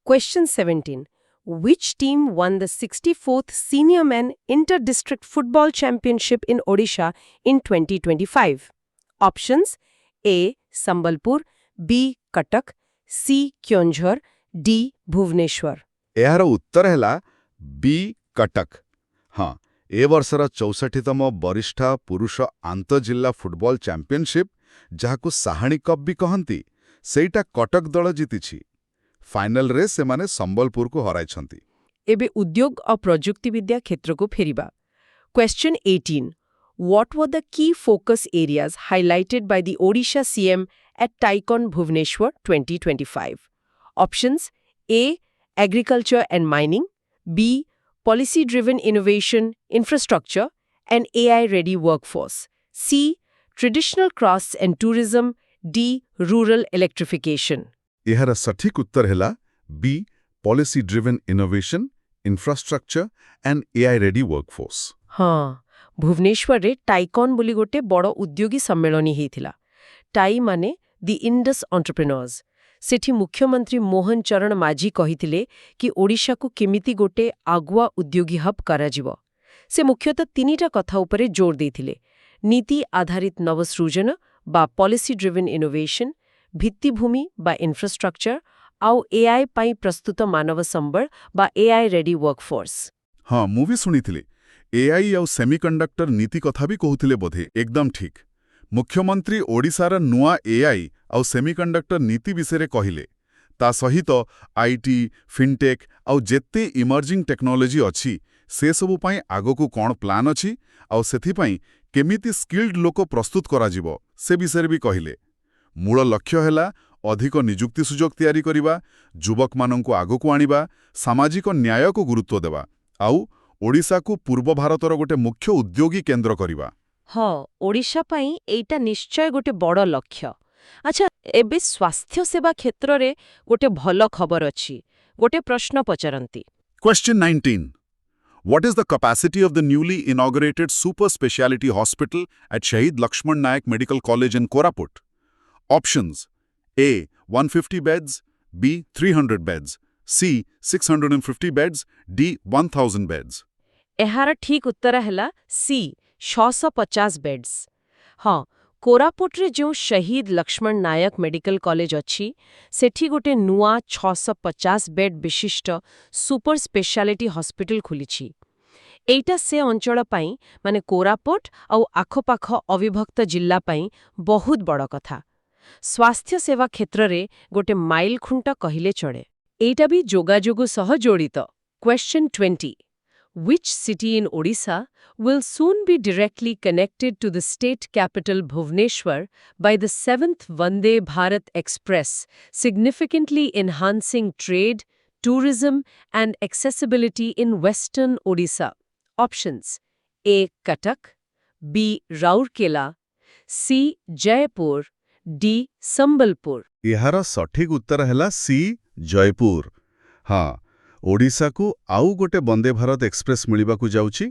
Question 17. Which team won the 64th Senior Men Inter-District Football Championship in Odisha in 2025? Options: A. Sambalpur, B. Cuttack, C. Keonjhar, D. Bhubaneswar। ଏହାର ଉତ୍ତର ହେଲା ବି କଟକ। ହଁ, ଏ ବର୍ଷର 64ତମ ବରିଷ୍ଠ ପୁରୁଷ ଆନ୍ତଃଜିଲ୍ଲା ଫୁଟବଲ ଚାମ୍ପିୟନଶିପ୍, ଯାହାକୁ ସାହାଣୀ କପ୍ ବି କହନ୍ତି, ସେଇଟା କଟକ ଦଳ ଜିତିଛି। ଫାଇନାଲରେ ସେମାନେ ସମ୍ବଲପୁରକୁ ହରାଇଛନ୍ତି। ଏବେ ଉଦ୍ୟୋଗ ଆଉ ପ୍ରଯୁକ୍ତିବିଦ୍ୟା କ୍ଷେତ୍ରକୁ ଫେରିବା। Question 18. What were the key focus areas highlighted by the Odisha CM at TICON Bhubaneswar 2025? Options: A. Agriculture and mining, B. Policy-driven innovation, infrastructure, and AI-ready workforce, C. Traditional crafts and tourism, D. Rural electrification। ଏହାର ସଠିକ୍ ଉତ୍ତର ହେଲା B policy driven innovation, infrastructure and AI ready workforce. ହଁ, ଭୁବନେଶ୍ୱରରେ tycoon ବୋଲି ଗୋଟେ ବଡ଼ ଉଦ୍ୟୋଗୀ ସମ୍ମିଳନୀ ହେଇଥିଲା। ଟାଇ ମାନେ ଦି ଇଣ୍ଡସ୍ ଏଣ୍ଟରପ୍ରେନର୍ସ। ସେଠି ମୁଖ୍ୟମନ୍ତ୍ରୀ ମୋହନ ଚରଣ ମାଝୀ କହିଥିଲେ କି ଓଡ଼ିଶାକୁ କେମିତି ଗୋଟେ ଆଗୁଆ ଉଦ୍ୟୋଗୀ ହବ୍ କରାଯିବ। ସେ ମୁଖ୍ୟତଃ 3ଟା କଥା ଉପରେ ଜୋର ଦେଇଥିଲେ: ନୀତି ଆଧାରିତ ନବସୃଜନ ବା ପଲିସି ଡ୍ରିଭେନ୍ ଇନୋଭେସନ୍, ଭିତ୍ତିଭୂମି ବା ଇନଫ୍ରାଷ୍ଟ୍ରକ୍ଚର, ଆଉ AI ପାଇଁ ପ୍ରସ୍ତୁତ ମାନବ ସମ୍ବଳ ବା AI ରେଡି ୱାର୍କଫୋର୍ସ। ହଁ, ମୁଁ ବି ଶୁଣିଥିଲି। AI ଆଉ ସେମିକଣ୍ଡକ୍ଟର ନୀତି କଥା ବି କହୁଥିଲେ ବୋଧେ। ଏକଦମ ଠିକ୍। ମୁଖ୍ୟମନ୍ତ୍ରୀ ଓଡ଼ିଶାର ନୂଆ AI ଆଉ ସେମିକଣ୍ଡକ୍ଟର ନୀତି ବିଷୟରେ କହିଲେ। ତା ସହିତ IT, ଫିନ୍ଟେକ୍ ଆଉ ଯେତେ ଇମର୍ଜିଂ ଟେକ୍ନୋଲୋଜି ଅଛି, ସେସବୁ ପାଇଁ ଆଗକୁ କ'ଣ ପ୍ଲାନ୍ ଅଛି, ଆଉ ସେଥିପାଇଁ କେମିତି ସ୍କିଲ୍ଡ ଲୋକ ପ୍ରସ୍ତୁତ କରାଯିବ, ସେ ବିଷୟରେ ବି କହିଲେ। ମୂଳ ଲକ୍ଷ୍ୟ ହେଲା ଅଧିକ ନିଯୁକ୍ତି ସୁଯୋଗ ତିଆରି କରିବା, ଯୁବକମାନଙ୍କୁ ଆଗକୁ ଆଣିବା, ସାମାଜିକ ନ୍ୟାୟକୁ ଗୁରୁତ୍ୱ ଦେବା, ଆଉ ଓଡ଼ିଶାକୁ ପୂର୍ବ ଭାରତର ଗୋଟେ ମୁଖ୍ୟ ଉଦ୍ୟୋଗୀ କେନ୍ଦ୍ର କରିବା। ହଁ, ଓଡ଼ିଶା ପାଇଁ ଏଇଟା ନିଶ୍ଚୟ ଗୋଟେ ବଡ଼ ଲକ୍ଷ୍ୟ। ଆଚ୍ଛା, ଏବେ ସ୍ୱାସ୍ଥ୍ୟସେବା କ୍ଷେତ୍ରରେ ଗୋଟେ ଭଲ ଖବର ଅଛି। ଗୋଟେ ପ୍ରଶ୍ନ ପଚାରନ୍ତି। Question 19. What is the capacity of the newly inaugurated super speciality hospital at Shahid Lakshman Nayak Medical College in Koraput? Options: A. 150 beds, B. 300 beds, C. 650 beds, D. 1000 beds। ଏହାର ଠିକ୍ ଉତ୍ତର ହେଲା ସି, 650 ବେଡ୍ସ। ହଁ, କୋରାପୁଟରେ ଯେଉଁ ଶହୀଦ Lakshman Nayak medical college ଅଛି, ସେଠି ଗୋଟେ ନୂଆ 650 ବେଡ୍ ବିଶିଷ୍ଟ ସୁପର ସ୍ପେଶାଲିଟି ହସ୍ପିଟାଲ ଖୋଲିଛି। ଏଇଟା ସେ ଅଞ୍ଚଳ ପାଇଁ, ମାନେ କୋରାପୁଟ ଆଉ ଆଖପାଖ ଅବିଭକ୍ତ ଜିଲ୍ଲା ପାଇଁ ବହୁତ ବଡ଼ କଥା। ସ୍ୱାସ୍ଥ୍ୟସେବା କ୍ଷେତ୍ରରେ ଗୋଟେ ମାଇଲଖୁଣ୍ଟ କହିଲେ ଚଳେ। ଏଇଟା ବି ଯୋଗାଯୋଗ ସହ ଜଡ଼ିତ। Question 20. Which city in Odisha will soon be directly connected to the state capital Bhubaneswar by the 7th Vande Bharat Express, significantly enhancing trade, tourism, and accessibility in western Odisha? Options: A. Cuttack, B. Rourkela C. Jaipur D. Sambalpur ଏହାର ସଠିକ ଉତ୍ତର ହେଲା C Jaipur. ହଁ, ଓଡ଼ିଶାକୁ ଆଉ ଗୋଟେ Vande Bharat express ମିଳିବାକୁ ଯାଉଛି।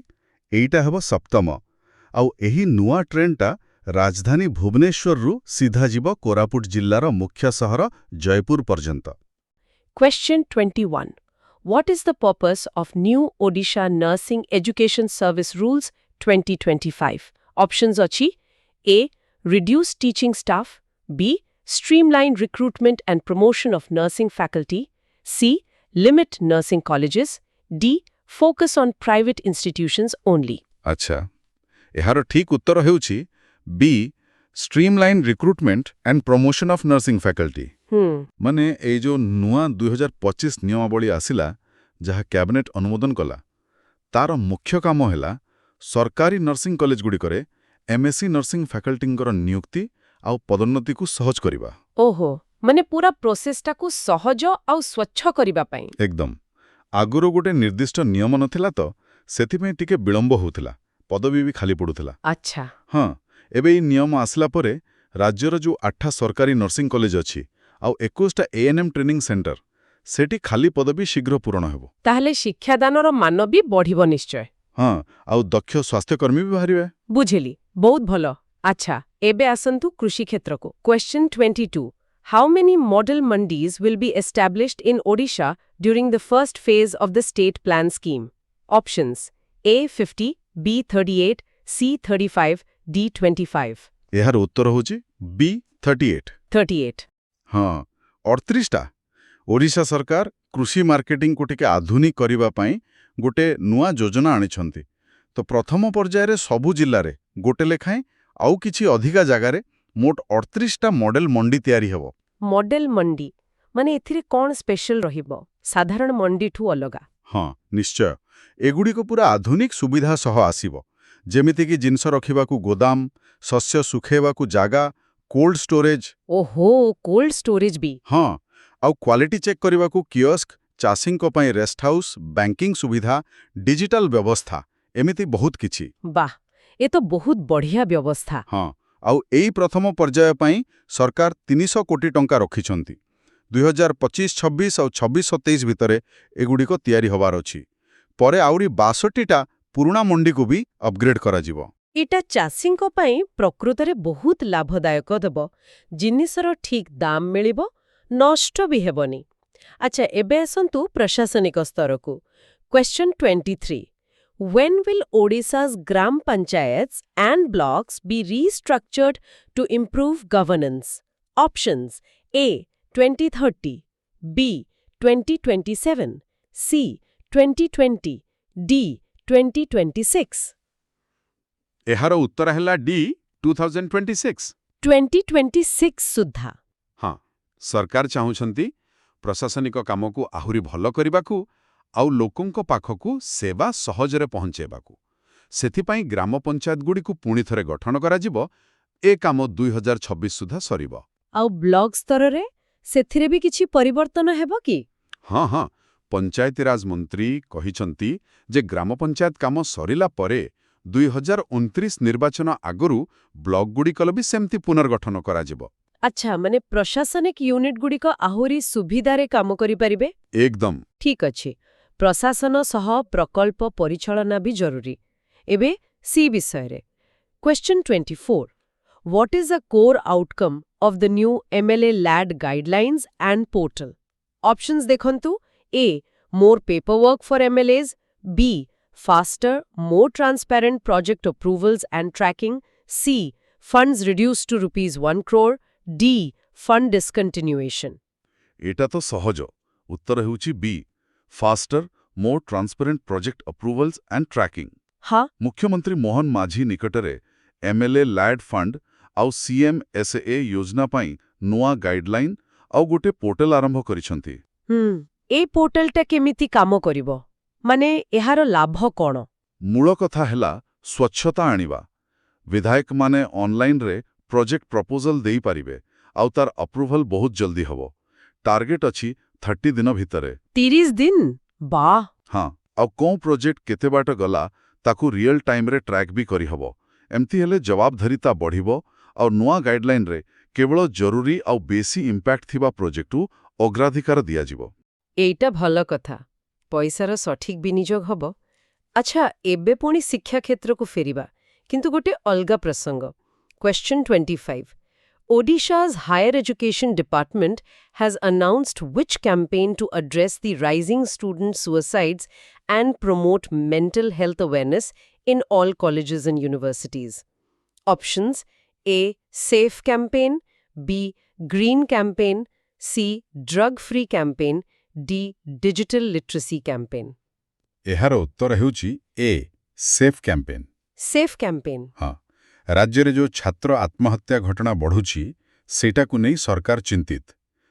ଏଇଟା ହେବ ସପ୍ତମ। ଆଉ ଏହି ନୂଆ ଟ୍ରେନ୍ଟା ରାଜଧାନୀ ଭୁବନେଶ୍ୱରରୁ ସିଧା ଯିବ କୋରାପୁଟ ଜିଲ୍ଲାର ମୁଖ୍ୟ ସହର ଜୟପୁର ପର୍ଯ୍ୟନ୍ତ। Question 21. What is the purpose of new Odisha Nursing Education Service Rules 2025? Options achi A. Reduce teaching staff B. Streamline recruitment and promotion of nursing faculty C. Limit nursing colleges D. Focus on private institutions only. ଆଚ୍ଛା, ଏହାର ଠିକ ଉତ୍ତର ହେଉଛି B streamline recruitment and promotion of nursing faculty. ମାନେ ଏଇ ଯୋଉ ନୂଆ 2025 ନିୟମାବଳୀ ଆସିଲା, ଯାହା କ୍ୟାବିନେଟ୍ ଅନୁମୋଦନ କଲା, ତାର ମୁଖ୍ୟ କାମ ହେଲା ସରକାରୀ ନର୍ସିଂ କଲେଜଗୁଡ଼ିକରେ ଏମ୍ଏସ୍ସି ନର୍ସିଂ ଫ୍ୟାକଲ୍ଟିଙ୍କର ନିଯୁକ୍ତି ଆଉ ପଦୋନ୍ନତିକୁ ସହଜ କରିବା। ଓହୋ, ମାନେ ପୁରା ପ୍ରୋସେସଟାକୁ ସହଜ ଆଉ ସ୍ୱଚ୍ଛ କରିବା ପାଇଁ। ଏକଦମ। ଆଗରୁ ଗୋଟେ ନିର୍ଦ୍ଦିଷ୍ଟ ନିୟମ ନଥିଲା ତ, ସେଥିପାଇଁ ଟିକେ ବିଳମ୍ବ ହେଉଥିଲା, ପଦବୀ ବି ଖାଲି ପଡ଼ୁଥିଲା। ଆଚ୍ଛା। ହଁ, ଏବେ ଏଇ ନିୟମ ଆସିଲା ପରେ ରାଜ୍ୟର ଯୋଉ 8ଟା ସରକାରୀ ନର୍ସିଂ କଲେଜ ଅଛି ଆଉ 21ଟା ଏଏନ୍ଏମ୍ ଟ୍ରେନିଂ ସେଣ୍ଟର, ସେଠି ଖାଲି ପଦବୀ ଶୀଘ୍ର ପୂରଣ ହେବ। ତାହେଲେ ଶିକ୍ଷାଦାନର ମାନ ବି ବଢ଼ିବ ନିଶ୍ଚୟ। ହଁ, ଆଉ ଦକ୍ଷ ସ୍ୱାସ୍ଥ୍ୟକର୍ମୀ ବି ବାହାରିବେ। ବୁଝିଲି, ବହୁତ ଭଲ। ଆଚ୍ଛା, ଏବେ ଆସନ୍ତୁ କୃଷି କ୍ଷେତ୍ରକୁ। Question 22. How many model mandis will be established in Odisha during the first phase of the state plan scheme? Options A. 50 B. 38 C. 35 D. 25. ଏହାର ଉତ୍ତର ହେଉଛି ବି 38। 38. ହଁ, 38ଟା। ଓଡ଼ିଶା ସରକାର କୃଷି ମାର୍କେଟିଂକୁ ଟିକେ ଆଧୁନିକ କରିବା ପାଇଁ ଗୋଟେ ନୂଆ ଯୋଜନା ଆଣିଛନ୍ତି। ତ ପ୍ରଥମ ପର୍ଯ୍ୟାୟରେ ସବୁ ଜିଲ୍ଲାରେ ଗୋଟେ ଲେଖାଏଁ ଆଉ କିଛି ଅଧିକା ଜାଗାରେ ମୋଟ 38ଟା ମଡେଲ ମଣ୍ଡି ତିଆରି ହେବ। ମଡେଲ ମଣ୍ଡି ମାନେ ଏଥିରେ କ'ଣ ସ୍ପେଶାଲ ରହିବ ସାଧାରଣ ମଣ୍ଡିଠୁ ଅଲଗା? ହଁ, ନିଶ୍ଚୟ। ଏଗୁଡ଼ିକ ପୁରା ଆଧୁନିକ ସୁବିଧା ସହ ଆସିବ, ଯେମିତିକି ଜିନିଷ ରଖିବାକୁ ଗୋଦାମ, ଶସ୍ୟ ଶୁଖେଇବାକୁ ଜାଗା, କୋଲ୍ଡ ଷ୍ଟୋରେଜ। ଓହୋ, କୋଲ୍ଡ ଷ୍ଟୋରେଜ ବି। ହଁ, ଆଉ କ୍ୱାଲିଟି ଚେକ୍ କରିବାକୁ କିଅସ୍କ, ଚାଷୀଙ୍କ ପାଇଁ ରେଷ୍ଟ ହାଉସ୍, ବ୍ୟାଙ୍କିଂ ସୁବିଧା, ଡିଜିଟାଲ ବ୍ୟବସ୍ଥା, ଏମିତି ବହୁତ କିଛି। ବାଃ, ଏ ତ ବହୁତ ବଢ଼ିଆ ବ୍ୟବସ୍ଥା। ହଁ, ଆଉ ଏଇ ପ୍ରଥମ ପର୍ଯ୍ୟାୟ ପାଇଁ ସରକାର 300 କୋଟି ଟଙ୍କା ରଖିଛନ୍ତି। 2025-26 ଆଉ 26-27 ଭିତରେ ଏଗୁଡ଼ିକ ତିଆରି ହେବାର ଅଛି। ପରେ ଆହୁରି 62ଟା ପୁରୁଣା ମଣ୍ଡିକୁ ବି ଅପଗ୍ରେଡ୍ କରାଯିବ। ଏଇଟା ଚାଷୀଙ୍କ ପାଇଁ ପ୍ରକୃତରେ ବହୁତ ଲାଭଦାୟକ ଦେବ। ଜିନିଷର ଠିକ୍ ଦାମ ମିଳିବ, ନଷ୍ଟ ବି ହେବନି। ଆଚ୍ଛା, ଏବେ ଆସନ୍ତୁ ପ୍ରଶାସନିକ ସ୍ତରକୁ। Question 23. When will Odisha's Gram Panchayats and blocks be restructured to improve governance? Options A. 2030 B. 2027 C. 2020 D. 2026. ଏହାର ଉତ୍ତର ହେଲା ଡି 2026। 2026 ସୁଦ୍ଧା। ହଁ, ସରକାର ଚାହୁଁଛନ୍ତି ପ୍ରଶାସନିକ କାମକୁ ଆହୁରି ଭଲ କରିବାକୁ ଆଉ ଲୋକଙ୍କ ପାଖକୁ ସେବା ସହଜରେ ପହଞ୍ଚାଇବାକୁ। ସେଥିପାଇଁ ଗ୍ରାମ ପଞ୍ଚାୟତଗୁଡ଼ିକୁ ପୁଣି ଥରେ ଗଠନ କରାଯିବ। ଏ କାମ 2026 ସୁଦ୍ଧା ସରିବ। ଆଉ ବ୍ଲକ ସ୍ତରରେ ସେଥିରେ ବି କିଛି ପରିବର୍ତ୍ତନ ହେବ କି? ହଁ, ପଞ୍ଚାୟତିରାଜ ମନ୍ତ୍ରୀ କହିଛନ୍ତି ଯେ ଗ୍ରାମ ପଞ୍ଚାୟତ କାମ ସରିଲା ପରେ 2029 ନିର୍ବାଚନ ଆଗରୁ ବ୍ଲକଗୁଡ଼ିକର ବି ସେମିତି ପୁନର୍ଗଠନ କରାଯିବ। ଆଚ୍ଛା, ମାନେ ପ୍ରଶାସନିକ ୟୁନିଟ୍ଗୁଡ଼ିକ ଆହୁରି ସୁବିଧାରେ କାମ କରିପାରିବେ? ଏକଦମ। ଠିକ୍ ଅଛି। ପ୍ରଶାସନ ସହ ପ୍ରକଳ୍ପ ପରିଚାଳନା ବି ଜରୁରୀ। ଏବେ ସି ବିଷୟରେ। Question 24. What is the core outcome of the new MLA LAD guidelines and portal? Options ଦେଖନ୍ତୁ। A. More paperwork for MLAs B. Faster, more transparent project approvals and tracking C. Funds reduced to ₹1 crore D. Fund discontinuation. ଏଟା ତ ସହଜ। ଉତ୍ତର ହେଉଛି B faster, more transparent project approvals and tracking. ହଁ, ମୁଖ୍ୟମନ୍ତ୍ରୀ ମୋହନ ମାଝୀ ନିକଟରେ MLA LAD fund ଆଉ CMSA ଯୋଜନା ପାଇଁ ନୂଆ ଗାଇଡଲାଇନ୍ ଆଉ ଗୋଟେ ପୋର୍ଟାଲ ଆରମ୍ଭ କରିଛନ୍ତି। ଏ ପୋର୍ଟାଲଟା କେମିତି କାମ କରିବ? ମାନେ ଏହାର ଲାଭ କ'ଣ? ମୂଳ କଥା ହେଲା ସ୍ୱଚ୍ଛତା ଆଣିବା। ବିଧାୟକମାନେ ଅନଲାଇନରେ ପ୍ରୋଜେକ୍ଟ ପ୍ରପୋଜାଲ ଦେଇପାରିବେ ଆଉ ତାର ଆପ୍ରୁଭାଲ ବହୁତ ଜଲ୍ଦି ହେବ। ଟାର୍ଗେଟ ଅଛି 30 ଦିନ ଭିତରେ। 30 ଦିନ? ବାଃ! ହଁ, ଆଉ କୋଉ ପ୍ରୋଜେକ୍ଟ କେତେ ବାଟ ଗଲା ତାକୁ ରିଅଲ ଟାଇମରେ ଟ୍ରାକ୍ ବି କରିହେବ। एमती हेले जवाबधारिता बढ़िबो और नुआ गाइडलाइन रे केवल जरूरी और बेसी इंपैक्ट थिबा प्रोजेक्टू अग्राधिकार दिया जिवो। एइटा भल कथा पैसार सठिक विनियोग हब। अच्छा एबे पुणी शिक्षा क्षेत्र को फेरिबा किंतु गोटे अलगा प्रसंग। Question 25 Odisha's Higher Education Department has announced which campaign to address the rising student suicides and promote mental health awareness in all colleges and universities. Options A. Safe Campaign, B. Green Campaign, C. Drug-Free Campaign, D. Digital Literacy Campaign. एहार उत्तर हेउची A safe campaign. Safe Campaign. हाँ, राज्य रे जो छात्र आत्महत्या घटना बढ़ुची सेटा को नहीं सरकार चिंतित,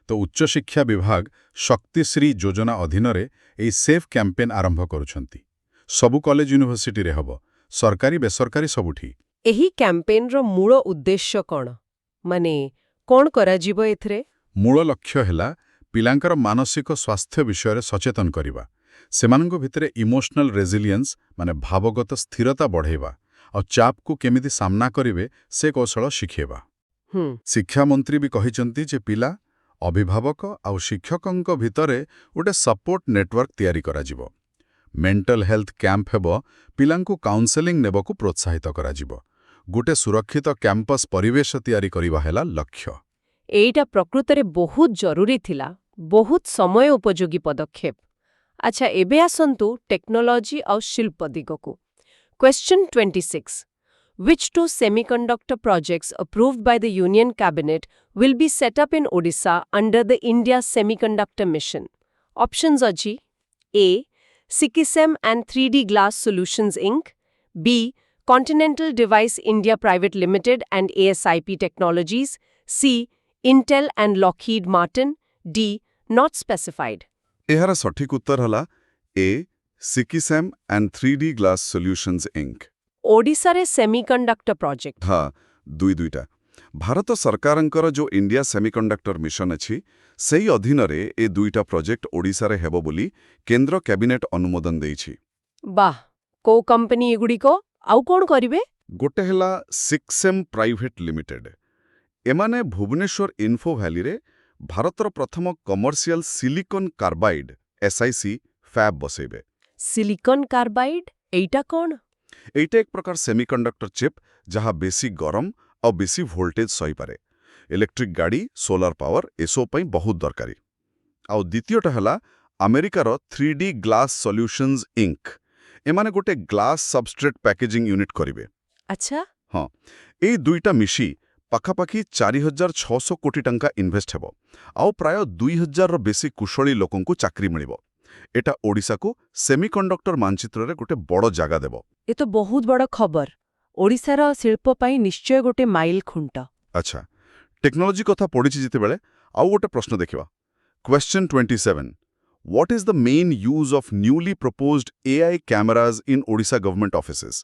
तो उच्च शिक्षा विभाग शक्तिश्री योजना अधीन रे एई सेफ कैंपेन आरंभ करुछंती। सबु कॉलेज यूनिवर्सिटी रे हबो, सरकारी बेसरकारी सबुठी। एही कैंपेन रो मूल उद्देश्य कोन माने कोन करा जीवो एथरे? मूल लक्ष्य हेला पिलांकर मानसिक स्वास्थ्य विषय सचेतन करिबा, सेमानंक भितरे इमोशनल रेजिलियंस माने भावगत स्थिरता बढ़ेबा और चाप को केमिति सामना करिवे से कौशल शिखेबा। शिक्षा मंत्री भी कहिचंती जे पिला अभिभावक और शिक्षकंक भितरे उटे सपोर्ट नेटवर्क तैयारी करा जिवो। मेंटल हेल्थ कैंप हेबो, पिलांकु काउंसेलिंग नेबकु प्रोत्साहित करा जिवो। गोटे सुरक्षित कैंपस परिवेश तैयारी करिबा हेला लक्ष्य। एइटा प्रकृतरे बहुत जरूरी थिला, बहुत समय उपयोगी पदक्षेप। अच्छा एबे आसंतु टेक्नोलॉजी और शिल्प दिगकु। Question 26. Which two semiconductor projects approved by the Union Cabinet will be set up in Odisha under the India Semiconductor Mission? Options are G. A. Sikisem and 3D Glass Solutions Inc. B. Continental Device India Private Limited and ASIP Technologies. C. Intel and Lockheed Martin. D. Not specified. एहार सठिक उत्तर हला A SiCSem and 3D glass solutions inc. Odisha रे semiconductor project. हाँ, दुईटा भारत सरकारंकर जो India semiconductor mission अछि सेही अधीन रे ए दुईटा प्रोजेक्ट ओडिशा रे हेबो बोली केंद्र कैबिनेट अनुमोदन देइछि। वाह, को कंपनी एगुडी को आउ कोन करिवे? गोटे हेला सिक्सेम प्राइवेट लिमिटेड। एमाने भुवनेश्वर इन्फो वैली रे भारतर प्रथम commercial silicon carbide SiC fab बसेबे। सिलिकॉन कार्बाइड एइटा कोन? एइटा एक प्रकार सेमिकंडक्टर चिप जहाँ बेसी गरम और बेसी वोल्टेज सही पारे। इलेक्ट्रिक गाड़ी, सोलार पावर एसो पई बहुत दरकारी। आउ द्वितीयटा हला अमेरिकार 3D ग्लास सॉल्यूशंस इंक। एमाने गोटे ग्लास सबस्ट्रेट पैकेजिंग यूनिट करिवे। अच्छा। हाँ, ए दुईटा मिशी पाखापाखि 4600 कोटी टंका इन्वेस्ट हेबो आउ प्राय 2000 रो बेसी कुशली लोकंकु चाकरी मिलिबो। एटा ओडिशा को सेमिकंडक्टर मानचित्र रे गोटे बड़ जागा देबो। ए तो बहुत बड़ खबर। ओडिशार शिल्प पई निश्चय गोटे माइल खुंट। अच्छा, टेक्नोलॉजी कथा पढिछि जिते बेले आउ गोटे प्रश्न देखिबा। Question 27 What is the main use of newly proposed AI cameras in Odisha government offices?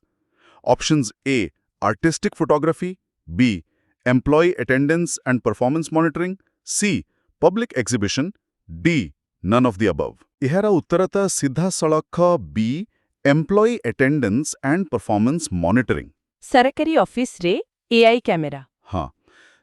Options A. Artistic photography. B. Employee attendance and performance monitoring. C. Public exhibition. D. None of the above. इहारा उत्तरता सीधा सड़क B. Employee attendance and performance monitoring. सरकारी office रे AI camera. हाँ,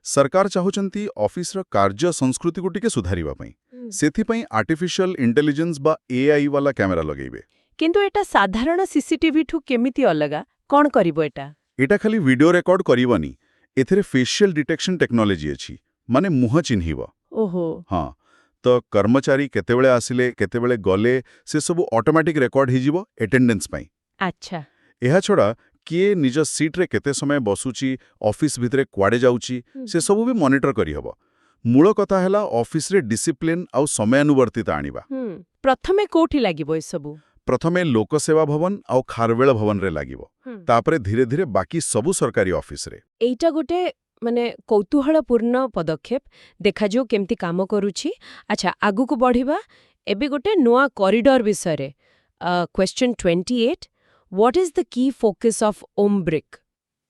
सरकार चाहुचंती office रो कार्य संस्कृति को टिके सुधारिबा पई सेथि पई आर्टिफिशियल इंटेलिजेंस बा एआई वाला कैमेरा लगेइबे। किंतु एटा साधारण सीसीटीवी ठु केमिति अलगा कोन करिवो एटा? एटा खाली वीडियो रिकॉर्ड करिवनी, एथिरे फेशियल डिटेक्शन टेक्नोलॉजी अछि, माने मुह चिन्हिबो। ओहो। हाँ, तो कर्मचारी केतेबेले आसिले केतेबेले गले से सब ऑटोमेटिक रिकॉर्ड हिजिबो अटेंडेंस पई। अच्छा। एहा छोड़ा किए निज सीट रे केते समय बसुची, ऑफिस भितरे क्वाडे जाउची से सब भी मॉनिटर करी हबो। मूल कथा हैला ऑफिस रे डिसिप्लिन आउ समयानुवर्तिता आनिबा। प्रथमे कोठी लागिबो ए सबु? प्रथमे लोक सेवा भवन आउ खारवेल भवन रे लागिबो, तापरे धीरे धीरे बाकी सबु सरकारी ऑफिस रे। एइटा गोटे माने कौतूहलपूर्ण पदक्षेप, देखा जो केमती काम करूची। अच्छा, आगु को बढ़िबा। एबे गोटे नुआ कॉरिडोर विषय रे। Question 28 What is the key focus of OMBRIC?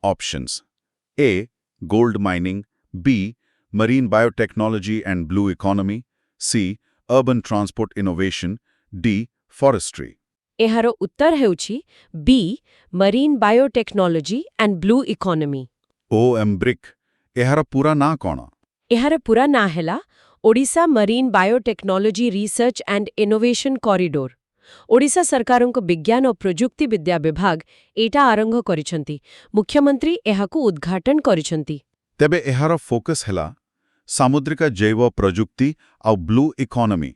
Options A. Gold mining. B. Marine biotechnology and blue economy. C. Urban transport innovation. D. Forestry. ଏହାର ଉତ୍ତର ହେଉଛି B marine biotechnology and blue economy. OMBRIC ଏହାର ପୂରା ନାଁ କ'ଣ? ଏହାର ପୂରା ନାଁ ହେଲା Odisha marine biotechnology research and innovation corridor. Odisha ସରକାରଙ୍କ ବିଜ୍ଞାନ ଓ ପ୍ରଯୁକ୍ତି ବିଦ୍ୟା ବିଭାଗ ଏଇଟା ଆରମ୍ଭ କରିଛନ୍ତି। ମୁଖ୍ୟମନ୍ତ୍ରୀ ଏହାକୁ ଉଦ୍ଘାଟନ କରିଛନ୍ତି। ତେବେ ଏହାର ଫୋକସ୍ ହେଲା ସାମୁଦ୍ରିକ ଜୈବ ପ୍ରଯୁକ୍ତି ଆଉ ବ୍ଲୁ ଇକୋନୋମି।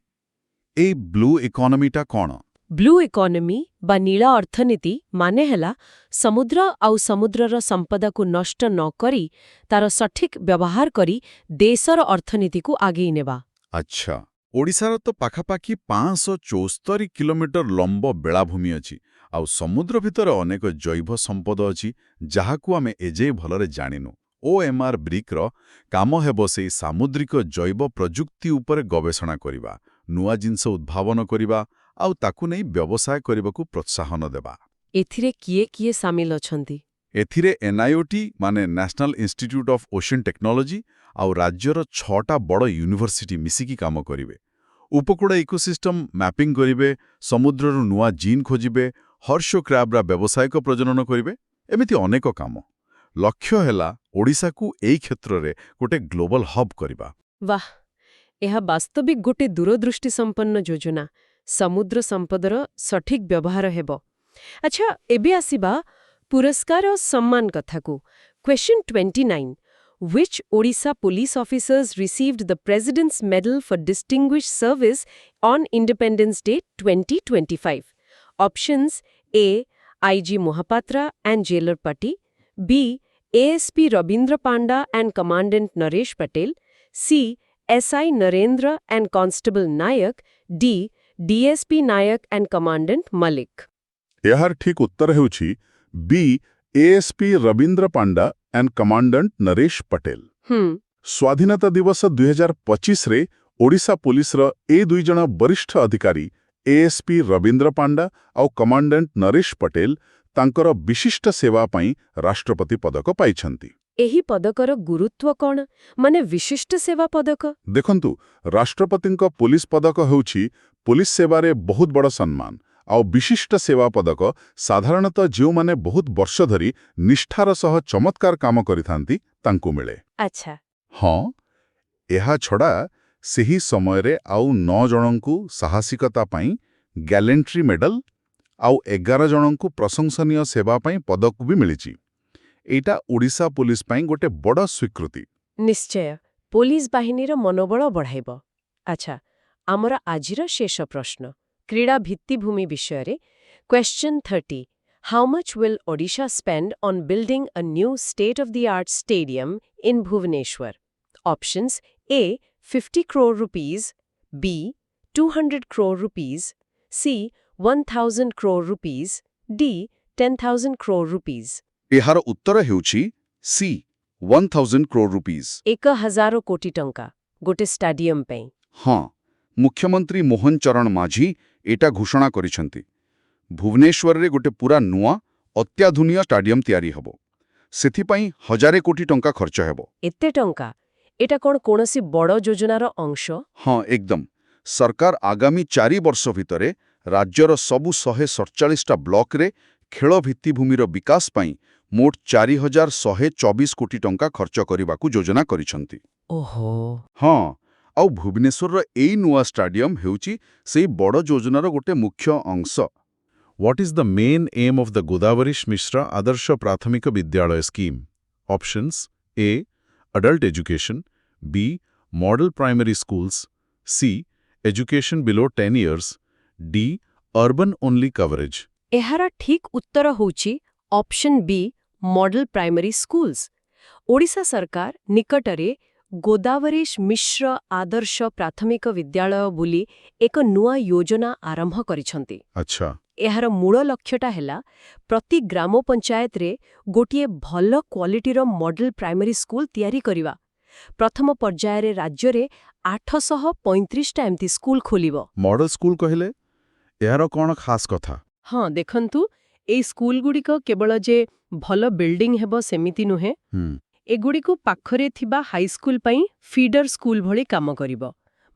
ଏଇ ବ୍ଲୁ ଇକୋନୋମିଟା କ'ଣ? ବ୍ଲୁ ଇକୋନୋମି ବା ନୀଳ ଅର୍ଥନୀତି ମାନେ ହେଲା ସମୁଦ୍ର ଆଉ ସମୁଦ୍ରର ସମ୍ପଦାକୁ ନଷ୍ଟ ନ କରି ତାର ସଠିକ ବ୍ୟବହାର କରି ଦେଶର ଅର୍ଥନୀତିକୁ ଆଗେଇ ନେବା। ଆଚ୍ଛା, ଓଡ଼ିଶାର ତ ପାଖାପାଖି 574 କିଲୋମିଟର ଲମ୍ବ ବେଳାଭୂମି ଅଛି ଆଉ ସମୁଦ୍ର ଭିତରେ ଅନେକ ଜୈବ ସମ୍ପଦ ଅଛି ଯାହାକୁ ଆମେ ଏଯାଏ ଭଲରେ ଜାଣିନୁ। OMBRICର କାମ ହେବ ସେଇ ସାମୁଦ୍ରିକ ଜୈବ ପ୍ରଯୁକ୍ତି ଉପରେ ଗବେଷଣା କରିବା, ନୂଆ ଜିନିଷ ଉଦ୍ଭାବନ କରିବା ଆଉ ତାକୁ ନେଇ ବ୍ୟବସାୟ କରିବାକୁ ପ୍ରୋତ୍ସାହନ ଦେବା। ଏଥିରେ କିଏ କିଏ ସାମିଲ ଅଛନ୍ତି? ଏଥିରେ NIOT ମାନେ national institute of ocean technology ଆଉ ରାଜ୍ୟର 6ଟା ବଡ଼ ୟୁନିଭର୍ସିଟି ମିଶିକି କାମ କରିବେ। ଉପକୂଳ ଇକୋସିଷ୍ଟମ୍ ମ୍ୟାପିଂ କରିବେ, ସମୁଦ୍ରରୁ ନୂଆ ଜିନ୍ ଖୋଜିବେ, ହର୍ଷ କ୍ରାବ୍ର ବ୍ୟବସାୟିକ ପ୍ରଜନନ କରିବେ, ଏମିତି ଅନେକ କାମ। ଲକ୍ଷ୍ୟ ହେଲା ଓଡ଼ିଶାକୁ ଏଇ କ୍ଷେତ୍ରରେ ଗୋଟେ ଗ୍ଲୋବାଲ ହବ୍ କରିବା। ବାଃ, ଏହା ବାସ୍ତବିକ ଗୋଟେ ଦୂରଦୃଷ୍ଟି ସମ୍ପନ୍ନ ଯୋଜନା। ସମୁଦ୍ର ସମ୍ପଦର ସଠିକ ବ୍ୟବହାର ହେବ। ଆଚ୍ଛା, ଏବେ ଆସିବା ପୁରସ୍କାର ଓ ସମ୍ମାନ କଥାକୁ। Question 29. Which Odisha police officers received the President's Medal for Distinguished Service on Independence Day 2025? Options A. IG Mohapatra and Jailer Patti, B. ASP Rabindra Panda and Commandant Naresh Patel, C. SI Narendra and Constable Nayak, D. DSP Nayak and Commandant Malik. ଏହାର ଠିକ୍ ଉତ୍ତର ହେଉଛି B. ASP Rabindra Panda and commandant Naresh Patel. ସ୍ୱାଧୀନତା ଦିବସ 2025ରେ ଓଡ଼ିଶା ପୁଲିସର ଏ ଦୁଇଜଣ ବରିଷ୍ଠ ଅଧିକାରୀ ASP ରବୀନ୍ଦ୍ର ପାଣ୍ଡା ଆଉ କମାଣ୍ଡାଣ୍ଟ ନରେଶ ପଟେଲ ତାଙ୍କର ବିଶିଷ୍ଟ ସେବା ପାଇଁ ରାଷ୍ଟ୍ରପତି ପଦକ ପାଇଛନ୍ତି। ଏହି ପଦକର ଗୁରୁତ୍ୱ କ'ଣ? ମାନେ ବିଶିଷ୍ଟ ସେବା ପଦକ? ଦେଖନ୍ତୁ, ରାଷ୍ଟ୍ରପତିଙ୍କ ପୁଲିସ ପଦକ ହେଉଛି ପୁଲିସ ସେବାରେ ବହୁତ ବଡ଼ ସମ୍ମାନ ଆଉ ବିଶିଷ୍ଟ ସେବା ପଦକ ସାଧାରଣତଃ ଯେଉଁମାନେ ବହୁତ ବର୍ଷ ଧରି ନିଷ୍ଠାର ସହ ଚମତ୍କାର କାମ କରିଥାନ୍ତି ତାଙ୍କୁ ମିଳେ। ଆଚ୍ଛା। ହଁ, ଏହା ଛଡ଼ା ସେହି ସମୟରେ ଆଉ 9 ଜଣଙ୍କୁ ସାହସିକତା ପାଇଁ ଗ୍ୟାଲେଣ୍ଟ୍ରି ମେଡାଲ ଆଉ 11 ଜଣଙ୍କୁ ପ୍ରଶଂସନୀୟ ସେବା ପାଇଁ ପଦକ ବି ମିଳିଛି। ଏଇଟା ଓଡ଼ିଶା ପୁଲିସ ପାଇଁ ଗୋଟେ ବଡ଼ ସ୍ୱୀକୃତି। ନିଶ୍ଚୟ, ପୋଲିସ ବାହିନୀର ମନୋବଳ ବଢ଼ାଇବ। ଆଚ୍ଛା, ଆମର ଆଜିର ଶେଷ ପ୍ରଶ୍ନ କ୍ରୀଡ଼ା ଭିତ୍ତିଭୂମି ବିଷୟରେ। Question 30. How much will Odisha spend on building a new state-of-the-art stadium in Bhubaneswar? Options A. 50 crore rupees, B. 200 crore rupees, C. 1000 crore rupees, D. 10,000 crore rupees. ଏହାର ଉତ୍ତର ହେଉଛି C. 1000 crore rupees। 1000 କୋଟି ଟଙ୍କା ଗୋଟେ ଷ୍ଟାଡିୟମ ପାଇଁ। ହଁ, ମୁଖ୍ୟମନ୍ତ୍ରୀ ମୋହନ ଚରଣ ମାଝୀ ଏଇଟା ଘୋଷଣା କରିଛନ୍ତି। ଭୁବନେଶ୍ୱରରେ ଗୋଟେ ପୁରା ନୂଆ ଅତ୍ୟାଧୁନିକ ଷ୍ଟାଡିୟମ ତିଆରି ହେବ। ସେଥିପାଇଁ 1000 କୋଟି ଟଙ୍କା ଖର୍ଚ୍ଚ ହେବ। ଏତେ ଟଙ୍କା? ଏଟା କ'ଣ କୌଣସି ବଡ଼ ଯୋଜନାର ଅଂଶ? ହଁ, ଏକଦମ। ସରକାର ଆଗାମୀ 4 ବର୍ଷ ଭିତରେ ରାଜ୍ୟର ସବୁ 147ଟା ବ୍ଲକରେ ଖେଳ ଭିତ୍ତିଭୂମିର ବିକାଶ ପାଇଁ ମୋଟ 4124 କୋଟି ଟଙ୍କା ଖର୍ଚ୍ଚ କରିବାକୁ ଯୋଜନା କରିଛନ୍ତି। ଓହୋ। ହଁ, ଆଉ ଭୁବନେଶ୍ୱରର ଏଇ ନୂଆ ଷ୍ଟାଡିୟମ ହେଉଛି ସେଇ ବଡ଼ ଯୋଜନାର ଗୋଟେ ମୁଖ୍ୟ ଅଂଶ। What is the main aim of the Godavarish Mishra Adarsha Prathamika Vidyalaya scheme? Options A. Adult education, B. Model primary schools, C. Education below 10 years, D. Urban only coverage. ଏହାର ଠିକ୍ ଉତ୍ତର ହେଉଛି option B model primary schools. Odisha ସରକାର ନିକଟରେ ଗୋଦାବରୀଶ ମିଶ୍ର ଆଦର୍ଶ ପ୍ରାଥମିକ ବିଦ୍ୟାଳୟ ବୋଲି ଏକ ନୂଆ ଯୋଜନା ଆରମ୍ଭ କରିଛନ୍ତି। ଆଚ୍ଛା। ଏହାର ମୂଳ ଲକ୍ଷ୍ୟଟା ହେଲା ପ୍ରତି ଗ୍ରାମ ପଞ୍ଚାୟତରେ ଗୋଟିଏ ଭଲ କ୍ୱାଲିଟିର ମଡେଲ ପ୍ରାଇମେରୀ ସ୍କୁଲ ତିଆରି କରିବା। ପ୍ରଥମ ପର୍ଯ୍ୟାୟରେ ରାଜ୍ୟରେ 835ଟା ଏମିତି ସ୍କୁଲ ଖୋଲିବ। ମଡେଲ ସ୍କୁଲ କହିଲେ ଏହାର କ'ଣ ଖାସ କଥା? ହଁ, ଦେଖନ୍ତୁ, ଏଇ ସ୍କୁଲଗୁଡ଼ିକ କେବଳ ଯେ ଭଲ ବିଲ୍ଡିଂ ହେବ ସେମିତି ନୁହେଁ, ଏଗୁଡ଼ିକୁ ପାଖରେ ଥିବା ହାଇସ୍କୁଲ ପାଇଁ ଫିଡର ସ୍କୁଲ ଭଳି କାମ କରିବ।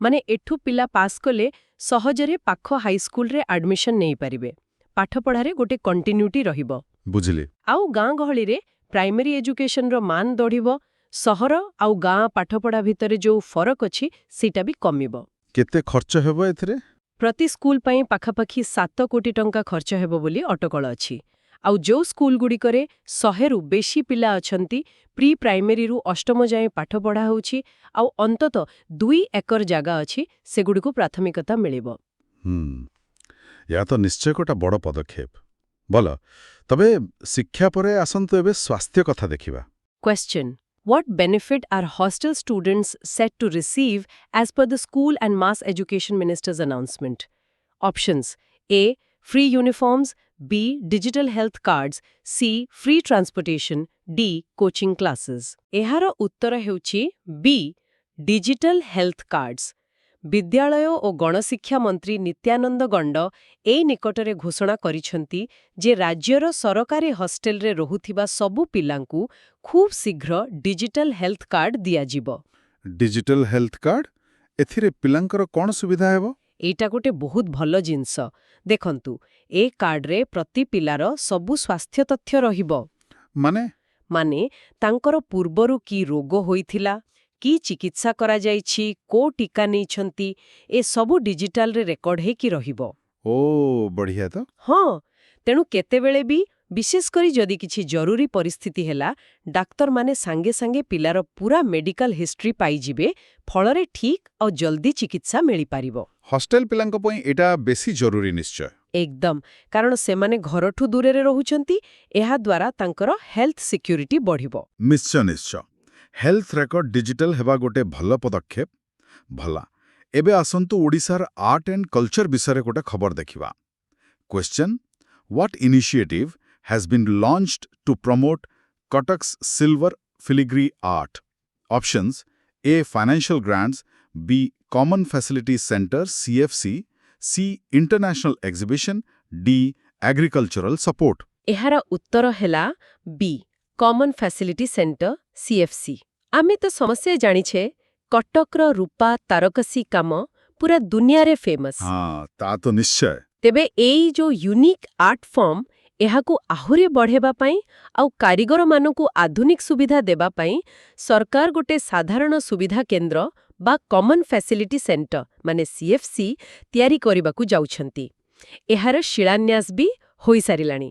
ମାନେ ଏଠୁ ପିଲା ପାସ୍ କଲେ ସହଜରେ ପାଖ ହାଇସ୍କୁଲରେ ଆଡମିସନ ନେଇପାରିବେ। ପାଠପଢ଼ାରେ ଗୋଟେ କଣ୍ଟିନ୍ୟୁଟି ରହିବ। ବୁଝିଲି। ଆଉ ଗାଁ ଗହଳିରେ ପ୍ରାଇମେରୀ ଏଜୁକେସନର ମାନ ବଢ଼ିବ, ସହର ଆଉ ଗାଁ ପାଠପଢ଼ା ଭିତରେ ଯୋଉ ଫରକ ଅଛି ସେଇଟା ବି କମିବ। କେତେ ଖର୍ଚ୍ଚ ହେବ ଏଥିରେ? ପ୍ରତି ସ୍କୁଲ ପାଇଁ ପାଖାପାଖି 7 କୋଟି ଟଙ୍କା ଖର୍ଚ୍ଚ ହେବ ବୋଲି ଅଟକଳ ଅଛି। ଆଉ ଯୋଉ ସ୍କୁଲଗୁଡ଼ିକରେ 100ରୁ ବେଶୀ ପିଲା ଅଛନ୍ତି, ପ୍ରି ପ୍ରାଇମେରୀରୁ ଅଷ୍ଟମ ଯାଏଁ ପାଠ ପଢ଼ା ହେଉଛି, ଆଉ ଅନ୍ତତଃ 2 ଏକର ଜାଗା ଅଛି, ସେଗୁଡ଼ିକୁ ପ୍ରାଥମିକତା ମିଳିବ। ଏହା ତ ନିଶ୍ଚୟ ଗୋଟେ ବଡ଼ ପଦକ୍ଷେପ। ଭଲ, ତବେ ଶିକ୍ଷା ପରେ ଆସନ୍ତୁ ଏବେ ସ୍ୱାସ୍ଥ୍ୟ କଥା ଦେଖିବା। Question: What benefit are hostel students set to receive as per the School and Mass Education Minister's announcement? Options: A. Free uniforms, B. Digital health cards, C. Free transportation, D. Coaching classes. ଏହାର ଉତ୍ତର ହେଉଛି B. Digital health cards. ବିଦ୍ୟାଳୟ ଓ ଗଣଶିକ୍ଷା ମନ୍ତ୍ରୀ ନିତ୍ୟାନନ୍ଦ ଗଣ୍ଡ ଏଇ ନିକଟରେ ଘୋଷଣା କରିଛନ୍ତି ଯେ ରାଜ୍ୟର ସରକାରୀ ହଷ୍ଟେଲରେ ରହୁଥିବା ସବୁ ପିଲାଙ୍କୁ ଖୁବ୍ ଶୀଘ୍ର ଡିଜିଟାଲ ହେଲ୍ଥ କାର୍ଡ ଦିଆଯିବ। Digital health card? ଏଥିରେ ପିଲାଙ୍କର କ'ଣ ସୁବିଧା ହେବ? ଏଇଟା ଗୋଟେ ବହୁତ ଭଲ ଜିନିଷ। ଦେଖନ୍ତୁ, ଏ କାର୍ଡରେ ପ୍ରତି ପିଲାର ସବୁ ସ୍ୱାସ୍ଥ୍ୟ ତଥ୍ୟ ରହିବ। ମାନେ ତାଙ୍କର ପୂର୍ବରୁ କି ରୋଗ ହୋଇଥିଲା, କି ଚିକିତ୍ସା କରାଯାଇଛି, କୋଉ ଟୀକା ନେଇଛନ୍ତି, ଏ ସବୁ ଡିଜିଟାଲରେ ରେକର୍ଡ ହେଇକି ରହିବ। ଓ, ବଢ଼ିଆ ତ। ହଁ, ତେଣୁ କେତେବେଳେ ବି, ବିଶେଷ କରି ଯଦି କିଛି ଜରୁରୀ ପରିସ୍ଥିତି ହେଲା, ଡାକ୍ତରମାନେ ସାଙ୍ଗେ ସାଙ୍ଗେ ପିଲାର ପୁରା ମେଡିକାଲ ହିଷ୍ଟ୍ରି ପାଇଯିବେ, ଫଳରେ ଠିକ୍ ଆଉ ଜଲ୍ଦି ଚିକିତ୍ସା ମିଳିପାରିବ। ହଷ୍ଟେଲ ପିଲାଙ୍କ ପାଇଁ ଏଇଟା ବେଶୀ ଜରୁରୀ ନିଶ୍ଚୟ। ଏକଦମ, କାରଣ ସେମାନେ ଘରଠୁ ଦୂରରେ ରହୁଛନ୍ତି, ଏହାଦ୍ୱାରା ତାଙ୍କର ହେଲ୍ଥ ସିକ୍ୟୁରିଟି ବଢ଼ିବ। ନିଶ୍ଚୟ। ହେଲ୍ଥ ରେକର୍ଡ ଡିଜିଟାଲ ହେବା ଗୋଟେ ଭଲ ପଦକ୍ଷେପ। ଭଲା, ଏବେ ଆସନ୍ତୁ ଓଡ଼ିଶାର ଆର୍ଟ ଆଣ୍ଡ କଲଚର ବିଷୟରେ ଗୋଟେ ଖବର ଦେଖିବା। Question: What initiative has been launched to promote Cuttack's silver filigree art? Options: A. Financial grants, B. Common Facilities Center CFC, C. International exhibition, D. Agricultural support. ଏହାର ଉତ୍ତର ହେଲା B. Common Facility Center CFC। ଆମେ ତ ସମସ୍ତେ ଜାଣିଛେ, କଟକର ରୂପା ତାରକସି କାମ ପୁରା ଦୁନିଆରେ ଫେମସ୍। ହଁ, ତା ତ ନିଶ୍ଚୟ। ତେବେ ଏଇ ଯୋଉ ୟୁନିକ୍ ଆର୍ଟ ଫର୍ମ, ଏହାକୁ ଆହୁରି ବଢ଼େଇବା ପାଇଁ ଆଉ କାରିଗରମାନଙ୍କୁ ଆଧୁନିକ ସୁବିଧା ଦେବା ପାଇଁ ସରକାର ଗୋଟେ ସାଧାରଣ ସୁବିଧା କେନ୍ଦ୍ର ବା କମନ୍ ଫ୍ୟାସିଲିଟି ସେଣ୍ଟର ମାନେ CFC ତିଆରି କରିବାକୁ ଯାଉଛନ୍ତି। ଏହାର ଶିଳାନ୍ୟାସ ବି ହୋଇସାରିଲାଣି।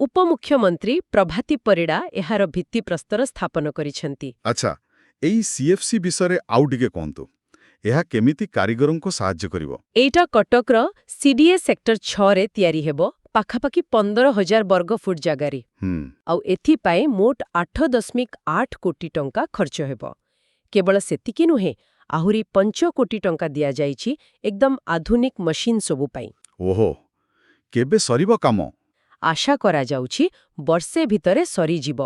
ଉପମୁଖ୍ୟମନ୍ତ୍ରୀ ପ୍ରଭାତୀ ପରିଡ଼ା ଏହାର ଭିତ୍ତିପ୍ରସ୍ତର ସ୍ଥାପନ କରିଛନ୍ତି। ଆଚ୍ଛା, ଏଇ CFC ବିଷୟରେ ଆଉ ଟିକେ କୁହନ୍ତୁ। ଏହା କେମିତି କାରିଗରଙ୍କୁ ସାହାଯ୍ୟ କରିବ? ଏଇଟା କଟକର CDA ସେକ୍ଟର 6ରେ ତିଆରି ହେବ, ପାଖାପାଖି 15,000 ବର୍ଗ ଫୁଟ ଜାଗାରେ। ଆଉ ଏଥିପାଇଁ ମୋଟ 8.8 କୋଟି ଟଙ୍କା ଖର୍ଚ୍ଚ ହେବ। କେବଳ ସେତିକି ନୁହେଁ, ଆହୁରି 5 କୋଟି ଟଙ୍କା ଦିଆଯାଇଛି ଏକଦମ ଆଧୁନିକ ମେସିନ୍ ସବୁ ପାଇଁ। ଓହୋ, କେବେ ସରିବ କାମ? ଆଶା କରାଯାଉଛି ବର୍ଷେ ଭିତରେ ସରିଯିବ।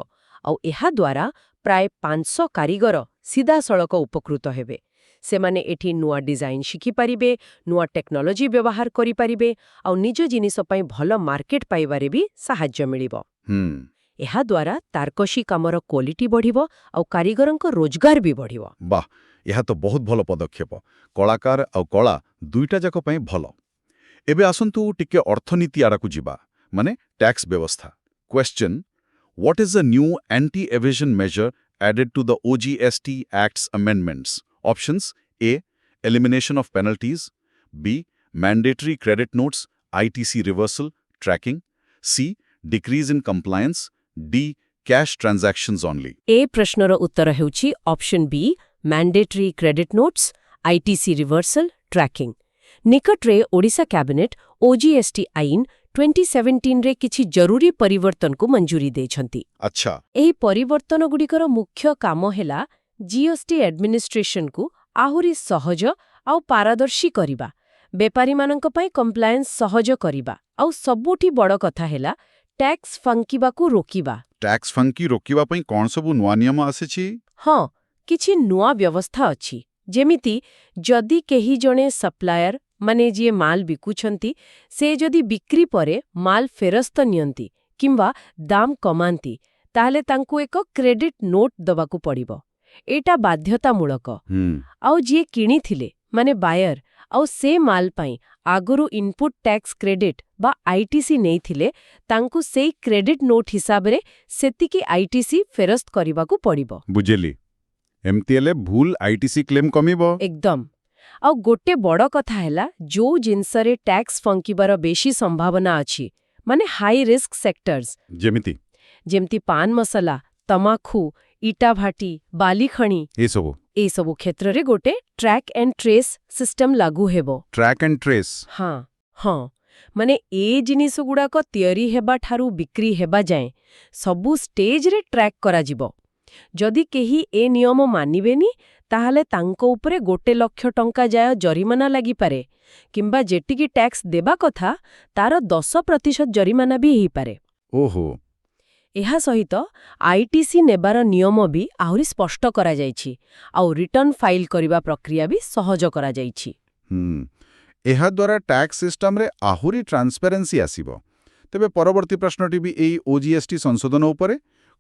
ଆଉ ଏହାଦ୍ୱାରା ପ୍ରାୟ 500 କାରିଗର ସିଧାସଳଖ ଉପକୃତ ହେବେ। ସେମାନେ ଏଠି ନୂଆ ଡିଜାଇନ ଶିଖିପାରିବେ, ନୂଆ ଟେକ୍ନୋଲୋଜି ବ୍ୟବହାର କରିପାରିବେ, ଆଉ ନିଜ ଜିନିଷ ପାଇଁ ଭଲ ମାର୍କେଟ ପାଇବାରେ ବି ସାହାଯ୍ୟ ମିଳିବ। ଏହାଦ୍ୱାରା ତାରକସି କାମର କ୍ୱାଲିଟି ବଢ଼ିବ ଆଉ କାରିଗରଙ୍କ ରୋଜଗାର ବି ବଢ଼ିବ। ବାଃ, ଏହା ତ ବହୁତ ଭଲ ପଦକ୍ଷେପ। କଳାକାର ଆଉ କଳା ଦୁଇଟା ଯାକ ପାଇଁ ଭଲ। ଏବେ ଆସନ୍ତୁ ଟିକେ ଅର୍ଥନୀତି ଆଡ଼କୁ ଯିବା, ମାନେ ଟ୍ୟାକ୍ସ ବ୍ୟବସ୍ଥା। Question: What is the new anti-evasion measure added to the OGST Act's amendments? Options: A. Elimination of penalties, B. Mandatory credit notes, ITC reversal, tracking, C. Decrease in compliance, D. Cash transactions only. ଏ ପ୍ରଶ୍ନର ଉତ୍ତର ହେଉଛି option B. Mandatory credit notes, ITC reversal, tracking. ନିକଟରେ Odisha cabinet OGST ଆଇନ 2017ରେ କିଛି ଜରୁରୀ ପରିବର୍ତ୍ତନକୁ ମଞ୍ଜୁରି ଦେଇଛନ୍ତି। ଆଚ୍ଛା। ଏହି ପରିବର୍ତ୍ତନଗୁଡ଼ିକର ମୁଖ୍ୟ କାମ ହେଲା GST ଆଡମିନିଷ୍ଟ୍ରେସନକୁ ଆହୁରି ସହଜ ଆଉ ପାରଦର୍ଶୀ କରିବା, ବେପାରୀମାନଙ୍କ ପାଇଁ କମ୍ପ୍ଲାଏନ୍ସ ସହଜ କରିବା, ଆଉ ସବୁଠି ବଡ଼ କଥା ହେଲା ଟ୍ୟାକ୍ସ ଫାଙ୍କିବାକୁ ରୋକିବା। ଟ୍ୟାକ୍ସ ଫାଙ୍କି ରୋକିବା ପାଇଁ କ'ଣ ସବୁ ନୂଆ ନିୟମ ଆସିଛି? ହଁ, କିଛି ନୂଆ ବ୍ୟବସ୍ଥା ଅଛି। ଯେମିତି ଯଦି କେହି ଜଣେ ସପ୍ଲାୟର ମାନେ ଯିଏ ମାଲ ବିକୁଛନ୍ତି, ସେ ଯଦି ବିକ୍ରି ପରେ ମାଲ ଫେରସ୍ତ ନିଅନ୍ତି କିମ୍ବା ଦାମ କମାନ୍ତି, ତାହେଲେ ତାଙ୍କୁ ଏକ କ୍ରେଡିଟ୍ ନୋଟ୍ ଦେବାକୁ ପଡ଼ିବ। ଏଇଟା ବାଧ୍ୟତାମୂଳକ। ଆଉ ଯିଏ କିଣିଥିଲେ ମାନେ ବାୟର ଆଉ ସେ ମାଲ ପାଇଁ ଆଗରୁ ଇନପୁଟ ଟ୍ୟାକ୍ସ କ୍ରେଡିଟ୍ ବା ଆଇଟିସି ନେଇଥିଲେ ତାଙ୍କୁ ସେଇ କ୍ରେଡିଟ୍ ନୋଟ୍ ହିସାବରେ ସେତିକି ଆଇଟିସି ଫେରସ୍ତ କରିବାକୁ ପଡ଼ିବ। ବୁଝିଲି। ଏମିତି ହେଲେ ଭୁଲ ଆଇଟିସି କ୍ଲେମ୍ କମିବ। ଏକଦମ। ଆଉ ଗୋଟେ ବଡ଼ କଥା ହେଲା ଯୋଉ ଜିନିଷରେ ଟ୍ୟାକ୍ସ ଫଙ୍କିବାର ବେଶୀ ସମ୍ଭାବନା ଅଛି ମାନେ ହାଇ ରିସ୍କ ସେକ୍ଟର୍ସ ଯେମିତି ପାନ ମସଲା, ତମାଖୁ, ଇଟାଭାଟି, ବାଲିଖଣି ଏସବୁ କ୍ଷେତ୍ରରେ ଗୋଟେ ଟ୍ରାକ୍ ଆଣ୍ଡ ଟ୍ରେସ୍ ସିଷ୍ଟମ ଲାଗୁ ହେବ। Track and trace? ହଁ ମାନେ ଏ ଜିନିଷଗୁଡାକ ତିଆରି ହେବାଠାରୁ ବିକ୍ରି ହେବା ଯାଏଁ ସବୁ ଷ୍ଟେଜରେ ଟ୍ରାକ୍ କରାଯିବ। ଯଦି କେହି ଏ ନିୟମ ମାନିବେନି ତାହେଲେ ତାଙ୍କ ଉପରେ 1 ଲକ୍ଷ ଟଙ୍କା ଯାଏ ଜରିମାନା ଲାଗିପାରେ କିମ୍ବା ଯେତିକି ଟ୍ୟାକ୍ସ ଦେବା କଥା ତାର 10% ଜରିମାନା ବି ହେଇପାରେ। ଓହୋ। ଏହା ସହିତ ଆଇଟିସି ନେବାର ନିୟମ ବି ଆହୁରି ସ୍ପଷ୍ଟ କରାଯାଇଛି ଆଉ ରିଟର୍ଣ୍ଣ ଫାଇଲ୍ କରିବା ପ୍ରକ୍ରିୟା ବି ସହଜ କରାଯାଇଛି। ଏହାଦ୍ୱାରା ଟ୍ୟାକ୍ସ ସିଷ୍ଟମରେ ଆହୁରି ଟ୍ରାନ୍ସପାରେନ୍ସି ଆସିବ। ତେବେ ପରବର୍ତ୍ତୀ ପ୍ରଶ୍ନଟି ବି ଏଇ ଓଜିଏସଟି ସଂଶୋଧନ ଉପରେ।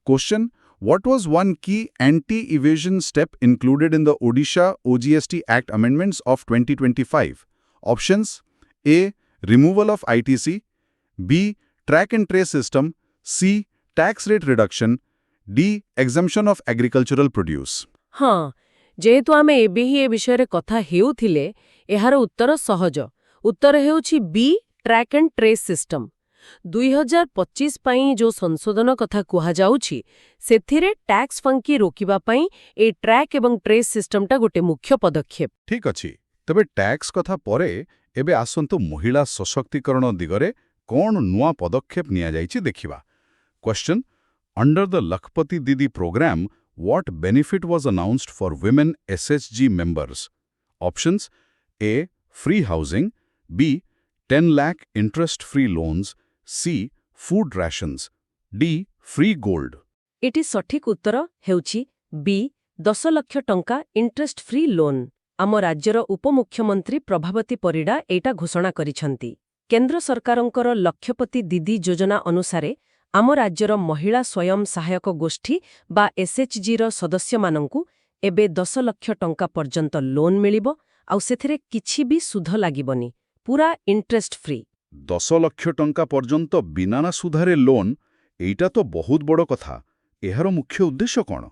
Question: What was one key anti-evasion step included in the Odisha OGST Act amendments of 2025? Options: A. Removal of ITC, B. Track and trace system, C. Tax rate reduction, D. Exemption of agricultural produce. ଯେହେତୁ ଆମେ ଏବେ ହିଁ ଏ ବିଷୟରେ କଥା ହେଉଥିଲେ ଏହାର ଉତ୍ତର ସହଜ। ଉତ୍ତର ହେଉଛି B. Track and trace system. 2025 ପାଇଁ ଯୋଉ ସଂଶୋଧନ କଥା କୁହାଯାଉଛି ସେଥିରେ ଟ୍ୟାକ୍ସ ଫଙ୍କି ରୋକିବା ପାଇଁ ଏ ଟ୍ରାକ୍ ଏବଂ ଟ୍ରେସ୍ ସିଷ୍ଟମଟା ଗୋଟେ ମୁଖ୍ୟ ପଦକ୍ଷେପ। ଠିକ୍ ଅଛି। ତେବେ ଟ୍ୟାକ୍ସ କଥା ପରେ ଏବେ ଆସନ୍ତୁ ମହିଳା ସଶକ୍ତିକରଣ ଦିଗରେ କ'ଣ ନୂଆ ପଦକ୍ଷେପ ନିଆଯାଇଛି ଦେଖିବା। Question: Under the Lakhpati Didi program, what benefit was announced for women SHG members? Options: A. Free housing, B. 10 lakh interest-free loans, C. Food rations, D. Free gold. ଏଠି ସଠିକ୍ ଉତ୍ତର ହେଉଛି B. 10 ଲକ୍ଷ ଟଙ୍କା ଇଣ୍ଟରେଷ୍ଟ ଫ୍ରି ଲୋନ୍। ଆମ ରାଜ୍ୟର ଉପମୁଖ୍ୟମନ୍ତ୍ରୀ ପ୍ରଭାବତୀ ପରିଡ଼ା ଏଇଟା ଘୋଷଣା କରିଛନ୍ତି। କେନ୍ଦ୍ର ସରକାରଙ୍କର ଲକ୍ଷପତି ଦିଦି ଯୋଜନା ଅନୁସାରେ ଆମ ରାଜ୍ୟର ମହିଳା ସ୍ୱୟଂ ସହାୟକ ଗୋଷ୍ଠୀ ବା SHGର ସଦସ୍ୟମାନଙ୍କୁ ଏବେ 10 ଲକ୍ଷ ଟଙ୍କା ପର୍ଯ୍ୟନ୍ତ ଲୋନ୍ ମିଳିବ ଆଉ ସେଥିରେ କିଛି ବି ସୁଧ ଲାଗିବନି, ପୁରା ଇଣ୍ଟରେଷ୍ଟ ଫ୍ରି। 10 ଲକ୍ଷ ଟଙ୍କା ପର୍ଯ୍ୟନ୍ତ ବିନା ସୁଧରେ ଲୋନ୍, ଏଇଟା ତ ବହୁତ ବଡ଼ କଥା। ଏହାର ମୁଖ୍ୟ ଉଦ୍ଦେଶ୍ୟ କ'ଣ?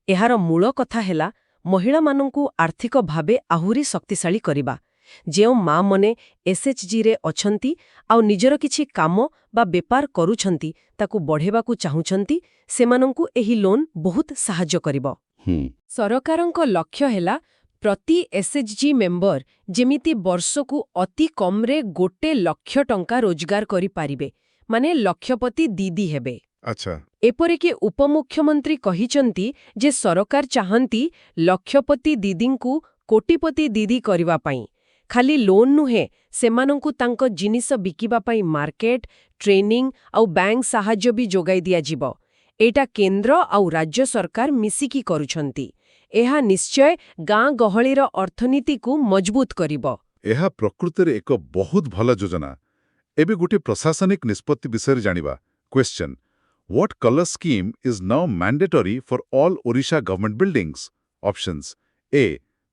ଏହାର ମୂଳ କଥା ହେଲା ମହିଳାମାନଙ୍କୁ ଆର୍ଥିକ ଭାବେ ଆହୁରି ଶକ୍ତିଶାଳୀ କରିବା। ଯେଉଁ ମା'ମାନେ SHGରେ ଅଛନ୍ତି ଆଉ ନିଜର କିଛି କାମ ବା ବେପାର କରୁଛନ୍ତି ତାକୁ ବଢ଼େଇବାକୁ ଚାହୁଁଛନ୍ତି ସେମାନଙ୍କୁ ଏହି ଲୋନ୍ ବହୁତ ସାହାଯ୍ୟ କରିବ। ସରକାରଙ୍କ ଲକ୍ଷ୍ୟ ହେଲା ପ୍ରତି SHG ମେମ୍ବର ଯେମିତି ବର୍ଷକୁ ଅତି କମ୍ରେ 1 ଲକ୍ଷ ଟଙ୍କା ରୋଜଗାର କରିପାରିବେ, ମାନେ ଲକ୍ଷପତି ଦିଦି ହେବେ। ଏପରିକି ଉପମୁଖ୍ୟମନ୍ତ୍ରୀ କହିଛନ୍ତି ଯେ ସରକାର ଚାହାନ୍ତି ଲକ୍ଷପତି ଦିଦିଙ୍କୁ କୋଟିପତି ଦିଦି କରିବା ପାଇଁ। ଖାଲି ଲୋନ୍ ନୁହେଁ, ସେମାନଙ୍କୁ ତାଙ୍କ ଜିନିଷ ବିକିବା ପାଇଁ ମାର୍କେଟ, ଟ୍ରେନିଂ ଆଉ ବ୍ୟାଙ୍କ ସାହାଯ୍ୟ ବି ଯୋଗାଇ ଦିଆଯିବ। ଏଇଟା କେନ୍ଦ୍ର ଆଉ ରାଜ୍ୟ ସରକାର ମିଶିକି କରୁଛନ୍ତି। ଏହା ନିଶ୍ଚୟ ଗାଁ ଗହଳିର ଅର୍ଥନୀତିକୁ ମଜବୁତ କରିବ। ଏହା ପ୍ରକୃତରେ ଏକ ବହୁତ ଭଲ ଯୋଜନା। ଏବେ ଗୋଟିଏ ପ୍ରଶାସନିକ ନିଷ୍ପତ୍ତି ବିଷୟରେ ଜାଣିବା। Question: What color scheme is now mandatory for all Odisha government buildings? Options: A.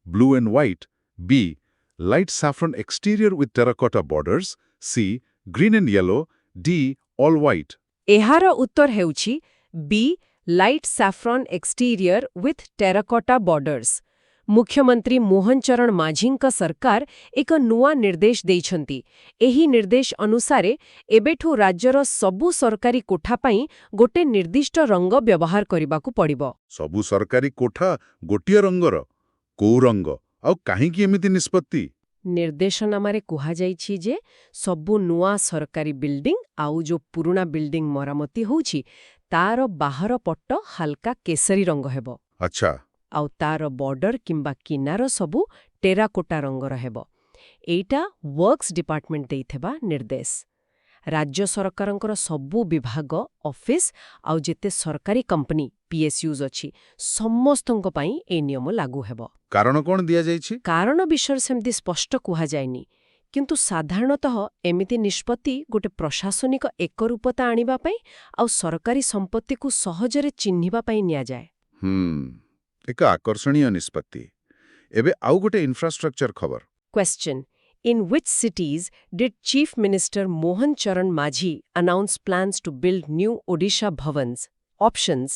Blue and white, B. Light saffron exterior with terracotta borders, C. Green and yellow, D. All white. ଏହାର ଉତ୍ତର ହେଉଛି B. Light saffron exterior with terracotta borders। ମୁଖ୍ୟମନ୍ତ୍ରୀ ମୋହନ ଚରଣ ମାଝୀଙ୍କ ସରକାର ଏକ ନୂଆ ନିର୍ଦ୍ଦେଶ ଦେଇଛନ୍ତି। ଏହି ନିର୍ଦ୍ଦେଶ ଅନୁସାରେ ଏବେଠୁ ରାଜ୍ୟର ସବୁ ସରକାରୀ କୋଠା ପାଇଁ ଗୋଟେ ନିର୍ଦ୍ଦିଷ୍ଟ ରଙ୍ଗ ବ୍ୟବହାର କରିବାକୁ ପଡ଼ିବ। ସବୁ ସରକାରୀ କୋଠା ଗୋଟିଏ ରଙ୍ଗର? କୋଉ ରଙ୍ଗ ଆଉ କାହିଁକି ଏମିତି ନିଷ୍ପତ୍ତି? ନିର୍ଦ୍ଦେଶନାମାରେ କୁହାଯାଇଛି ଯେ ସବୁ ନୂଆ ସରକାରୀ ବିଲ୍ଡିଂ ଆଉ ଯୋଉ ପୁରୁଣା ବିଲ୍ଡିଂ ମରାମତି ହେଉଛି ତାର ବାହାର ପଟ ହାଲକା କେଶରୀ ରଙ୍ଗ ହେବ। ଆଉ ତାର ବର୍ଡର କିମ୍ବା କିନାର ସବୁ ଟେରାକୋଟା ରଙ୍ଗର ହେବ। ଏଇଟା ୱାର୍କସ୍ ଡିପାର୍ଟମେଣ୍ଟ ଦେଇଥିବା ନିର୍ଦ୍ଦେଶ। ରାଜ୍ୟ ସରକାରଙ୍କର ସବୁ ବିଭାଗ, ଅଫିସ୍ ଆଉ ଯେତେ ସରକାରୀ କମ୍ପାନୀ PSUs ଅଛି ସମସ୍ତଙ୍କ ପାଇଁ ଏ ନିୟମ ଲାଗୁ ହେବ। କାରଣ କ'ଣ ଦିଆଯାଇଛି? କାରଣ ବିଷୟରେ ସେମିତି ସ୍ପଷ୍ଟ କୁହାଯାଇନି, କିନ୍ତୁ ସାଧାରଣତଃ ଏମିତି ନିଷ୍ପତ୍ତି ଗୋଟେ ପ୍ରଶାସନିକ ଏକରୂପତା ଆଣିବା ପାଇଁ ଆଉ ସରକାରୀ ସମ୍ପତ୍ତିକୁ ସହଜରେ ଚିହ୍ନିବା ପାଇଁ ନିଆଯାଏ। ଏକ ଆକର୍ଷଣୀୟ ନିଷ୍ପତ୍ତି। ଏବେ ଆଉ ଗୋଟେ ଇନଫ୍ରାଷ୍ଟ୍ରକ୍ଚର ଖବର। Question: In which cities did Chief Minister Mohan Charan Majhi announce plans to build new Odisha Bhavans? Options: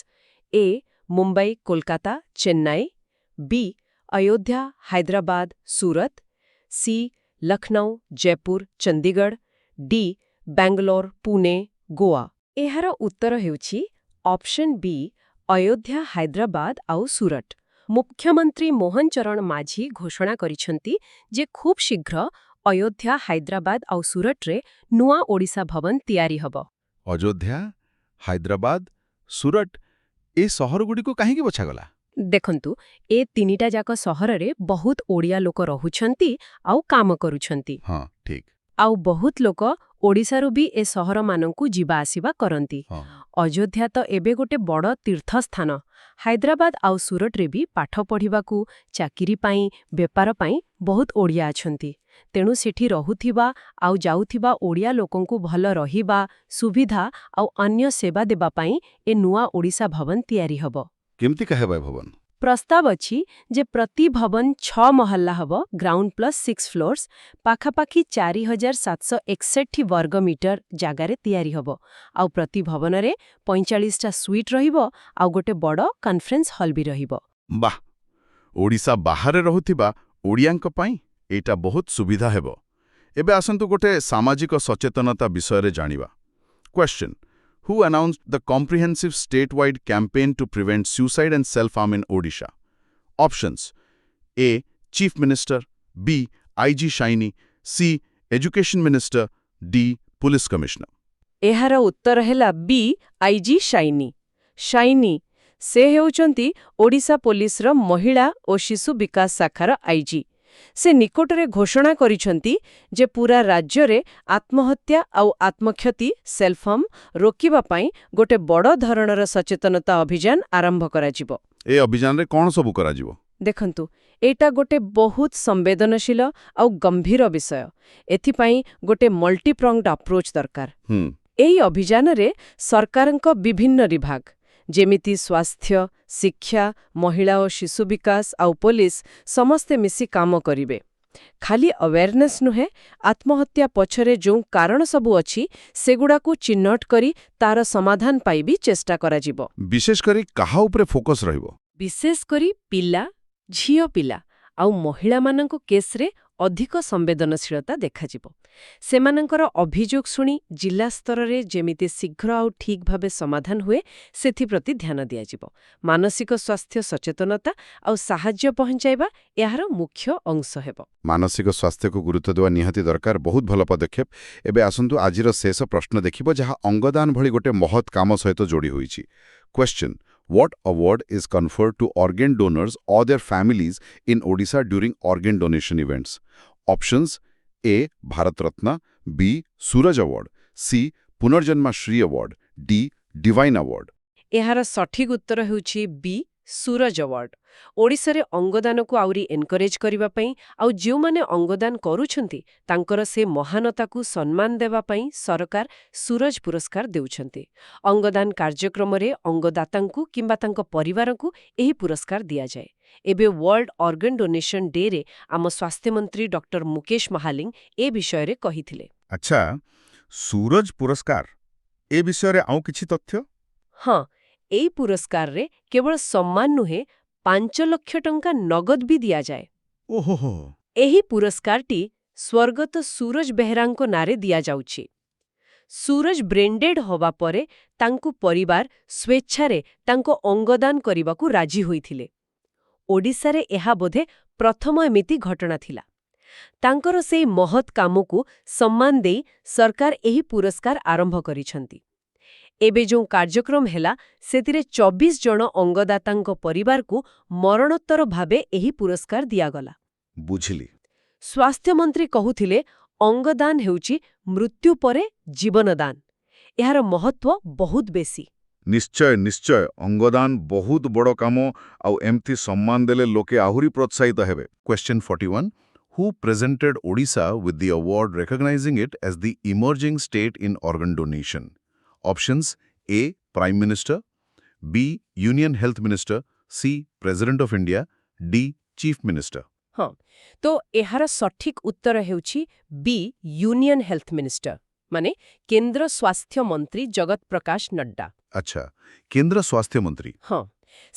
A. Mumbai, Kolkata, Chennai. B. Ayodhya, Hyderabad, Surat. C. Lucknow, Jaipur, Chandigarh. D. Bangalore, Pune, Goa. ଏହାର ଉତ୍ତର ହେଉଛି option B. Ayodhya, Hyderabad ଆଉ ସୁରଟ। ମୁଖ୍ୟମନ୍ତ୍ରୀ ମୋହନ ଚରଣ ମାଝୀ ଘୋଷଣା କରିଛନ୍ତି ଯେ ଖୁବ୍ ଶୀଘ୍ର ଅୟୋଧ୍ୟା, ହାଇଦ୍ରାବାଦ ଆଉ ସୁରଟରେ ନୂଆ ଓଡ଼ିଶା ଭବନ ତିଆରି ହେବ। ଅଯୋଧ୍ୟା, ହାଇଦ୍ରାବାଦ, ସୁରଟ ଏ ସହରଗୁଡ଼ିକୁ କାହିଁକି ବଛାଗଲା? ଦେଖନ୍ତୁ, ଏ ତିନିଟା ଯାକ ସହରରେ ବହୁତ ଓଡ଼ିଆ ଲୋକ ରହୁଛନ୍ତି ଆଉ କାମ କରୁଛନ୍ତି। ହଁ, ଠିକ୍। ଆଉ ବହୁତ ଲୋକ ଓଡ଼ିଶାରୁ ବି ଏ ସହରମାନଙ୍କୁ ଯିବା ଆସିବା କରନ୍ତି। ହଁ। ଅଯୋଧ୍ୟା ତ ଏବେ ଗୋଟେ ବଡ଼ ତୀର୍ଥସ୍ଥାନ। ହାଇଦ୍ରାବାଦ ଆଉ ସୁରଟରେ ବି ପାଠ ପଢ଼ିବାକୁ, ଚାକିରି ପାଇଁ, ବେପାର ପାଇଁ ବହୁତ ଓଡ଼ିଆ ଅଛନ୍ତି। ତେଣୁ ସେଠି ରହୁଥିବା ଆଉ ଯାଉଥିବା ଓଡ଼ିଆ ଲୋକଙ୍କୁ ଭଲ ରହିବା, ସୁବିଧା ଆଉ ଅନ୍ୟ ସେବା ଦେବା ପାଇଁ ଏ ନୂଆ ଓଡ଼ିଶା ଭବନ ତିଆରି ହେବ। କେମିତିକା ହେବ ଏ ଭବନ? ପ୍ରସ୍ତାବ ଅଛି ଯେ ପ୍ରତି ଭବନ 6 ମହଲା ହେବ, ଗ୍ରାଉଣ୍ଡ ପ୍ଲସ୍ 6 ଫ୍ଲୋର୍ସ, ପାଖାପାଖି 4761 ବର୍ଗ ମିଟର ଜାଗାରେ ତିଆରି ହେବ। ଆଉ ପ୍ରତି ଭବନରେ 45ଟା ସୁଇଟ୍ ରହିବ ଆଉ ଗୋଟେ ବଡ଼ କନଫରେନ୍ସ ହଲ୍ ବି ରହିବ। ବାଃ! ଓଡ଼ିଶା ବାହାରେ ରହୁଥିବା ଓଡ଼ିଆଙ୍କ ପାଇଁ ଏଇଟା ବହୁତ ସୁବିଧା ହେବ। ଏବେ ଆସନ୍ତୁ ଗୋଟେ ସାମାଜିକ ସଚେତନତା ବିଷୟରେ ଜାଣିବା। Question: Who announced the comprehensive statewide campaign to prevent suicide and self-harm in Odisha? Options: A. Chief Minister. B. IG Shaini. C. Education Minister. D. Police Commissioner. ଏହାର ଉତ୍ତର ହେଲା ବି, ଆଇଜି ଶାଇନି। ଶାଇନି ସେ ହେଉଛନ୍ତି ଓଡ଼ିଶା ପୋଲିସର ମହିଳା ଓ ଶିଶୁ ବିକାଶ ଶାଖାର ଆଇଜି। ସେ ନିକଟରେ ଘୋଷଣା କରିଛନ୍ତି ଯେ ପୂରା ରାଜ୍ୟରେ ଆତ୍ମହତ୍ୟା ଆଉ ଆତ୍ମକ୍ଷତି ସେଲ୍ଫ-ହାର୍ମ ରୋକିବା ପାଇଁ ଗୋଟେ ବଡ଼ ଧରଣର ସଚେତନତା ଅଭିଯାନ ଆରମ୍ଭ କରାଯିବ। ଏ ଅଭିଯାନରେ କ'ଣ ସବୁ କରାଯିବ? ଦେଖନ୍ତୁ, ଏଇଟା ଗୋଟେ ବହୁତ ସମ୍ବେଦନଶୀଳ ଆଉ ଗମ୍ଭୀର ବିଷୟ। ଏଥିପାଇଁ ଗୋଟେ ମଲ୍ଟିପ୍ରଙ୍ଗଡ ଆପ୍ରୋଚ୍ ଦରକାର। ଏହି ଅଭିଯାନରେ ସରକାରଙ୍କ ବିଭିନ୍ନ ବିଭାଗ ଯେମିତି ସ୍ୱାସ୍ଥ୍ୟ, ଶିକ୍ଷା, ମହିଳା ଓ ଶିଶୁ ବିକାଶ ଆଉ ପୋଲିସ ସମସ୍ତେ ମିଶି କାମ କରିବେ। ଖାଲି ଆୱେରନେସ୍ ନୁହେଁ, ଆତ୍ମହତ୍ୟା ପଛରେ ଯେଉଁ କାରଣ ସବୁ ଅଛି ସେଗୁଡ଼ାକୁ ଚିହ୍ନଟ କରି ତାର ସମାଧାନ ପାଇଁ ବି ଚେଷ୍ଟା କରାଯିବ। ବିଶେଷ କରି କାହା ଉପରେ ଫୋକସ୍ ରହିବ? ବିଶେଷ କରି ପିଲା, ଝିଅ ପିଲା ଆଉ ମହିଳାମାନଙ୍କ କେସ୍ରେ ଅଧିକ ସମ୍ବେଦନଶୀଳତା ଦେଖାଯିବ। ସେମାନଙ୍କର ଅଭିଯୋଗ ଶୁଣି ଜିଲ୍ଲା ସ୍ତରରେ ଯେମିତି ଶୀଘ୍ର ଆଉ ଠିକ୍ ଭାବେ ସମାଧାନ ହୁଏ ସେଥିପ୍ରତି ଧ୍ୟାନ ଦିଆଯିବ। ମାନସିକ ସ୍ୱାସ୍ଥ୍ୟ ସଚେତନତା ଆଉ ସାହାଯ୍ୟ ପହଞ୍ଚାଇବା ଏହାର ମୁଖ୍ୟ ଅଂଶ ହେବ। ମାନସିକ ସ୍ୱାସ୍ଥ୍ୟକୁ ଗୁରୁତ୍ୱ ଦେବା ନିହାତି ଦରକାର। ବହୁତ ଭଲ ପଦକ୍ଷେପ। ଏବେ ଆସନ୍ତୁ ଆଜିର ଶେଷ ପ୍ରଶ୍ନ ଦେଖିବ, ଯାହା ଅଙ୍ଗଦାନ ଭଳି ଗୋଟେ ମହତ୍ କାମ ସହିତ ଯୋଡ଼ି ହୋଇଛି। Question: What award is conferred to organ donors or their families in Odisha during organ donation events? Options: A. Bharat Ratna. B. Suraj Award. C. Punarjanma Shri Award. D. Divine Award. ଏହାର ସଠିକ୍ ଉତ୍ତର ହେଉଛି ବି, Suraj award. ଓଡ଼ିଶାରେ ଅଙ୍ଗଦାନକୁ ଆହୁରି encourage କରିବା ପାଇଁ ଆଉ ଯେଉଁମାନେ ଅଙ୍ଗଦାନ କରୁଛନ୍ତି ତାଙ୍କର ସେ ମହାନତାକୁ ସମ୍ମାନ ଦେବା ପାଇଁ ସରକାର ସୁରଜ ପୁରସ୍କାର ଦେଉଛନ୍ତି। ଅଙ୍ଗଦାନ କାର୍ଯ୍ୟକ୍ରମରେ ଅଙ୍ଗଦାତାଙ୍କୁ କିମ୍ବା ତାଙ୍କ ପରିବାରଙ୍କୁ ଏହି ପୁରସ୍କାର ଦିଆଯାଏ। ଏବେ ୱାର୍ଲ୍ଡ ଅର୍ଗାନ ଡୋନେସନ ଡେରେ ଆମ ସ୍ୱାସ୍ଥ୍ୟମନ୍ତ୍ରୀ ଡକ୍ଟର ମୁକେଶ ମହାଲିଂ ଏ ବିଷୟରେ କହିଥିଲେ। ଆଚ୍ଛା, ସୁରଜ ପୁରସ୍କାର ଏ ବିଷୟରେ ଆଉ କିଛି ତଥ୍ୟ? ହଁ, ଏହି ପୁରସ୍କାରରେ କେବଳ ସମ୍ମାନ ନୁହେଁ, 5 ଲକ୍ଷ ଟଙ୍କା ନଗଦ ବି ଦିଆଯାଏ। ଓହୋ। ଏହି ପୁରସ୍କାରଟି ସ୍ୱର୍ଗତ ସୁରଜ ବେହେରାଙ୍କ ନାଁରେ ଦିଆଯାଉଛି। ସୁରଜ ବ୍ରେନ୍‌ଡେଡ୍ ହେବା ପରେ ତାଙ୍କୁ ପରିବାର ସ୍ୱେଚ୍ଛାରେ ତାଙ୍କ ଅଙ୍ଗଦାନ କରିବାକୁ ରାଜି ହୋଇଥିଲେ। ଓଡ଼ିଶାରେ ଏହା ବୋଧେ ପ୍ରଥମ ଏମିତି ଘଟଣା ଥିଲା। ତାଙ୍କର ସେହି ମହତ୍ କାମକୁ ସମ୍ମାନ ଦେଇ ସରକାର ଏହି ପୁରସ୍କାର ଆରମ୍ଭ କରିଛନ୍ତି। ଏବେ ଯେଉଁ କାର୍ଯ୍ୟକ୍ରମ ହେଲା ସେଥିରେ 24 ଜଣ ଅଙ୍ଗଦାତାଙ୍କ ପରିବାରକୁ ମରଣୋତ୍ତର ଭାବେ ଏହି ପୁରସ୍କାର ଦିଆଗଲା। ବୁଝିଲି। ସ୍ୱାସ୍ଥ୍ୟମନ୍ତ୍ରୀ କହୁଥିଲେ, ଅଙ୍ଗଦାନ ହେଉଛି ମୃତ୍ୟୁ ପରେ ଜୀବନଦାନ। ଏହାର ମହତ୍ତ୍ୱ ବହୁତ ବେଶୀ। ନିଶ୍ଚୟ ନିଶ୍ଚୟ। ଅଙ୍ଗଦାନ ବହୁତ ବଡ଼ କାମ, ଆଉ ଏମିତି ସମ୍ମାନ ଦେଲେ ଲୋକେ ଆହୁରି ପ୍ରୋତ୍ସାହିତ ହେବେ। Question 41: Who presented Odisha with the award recognizing it as the emerging state in organ donation? Options: A. Prime Minister. B. Union Health Minister. C. President of India. D. Chief Minister. ହଁ, ତ ଏହାର ସଠିକ୍ ଉତ୍ତର ହେଉଛି ବି union health minister, ମାନେ କେନ୍ଦ୍ର ସ୍ୱାସ୍ଥ୍ୟ ମନ୍ତ୍ରୀ ଜଗତ ପ୍ରକାଶ ନଡ୍ଡା। ଆଚ୍ଛା, କେନ୍ଦ୍ର ସ୍ୱାସ୍ଥ୍ୟ ମନ୍ତ୍ରୀ। ହଁ,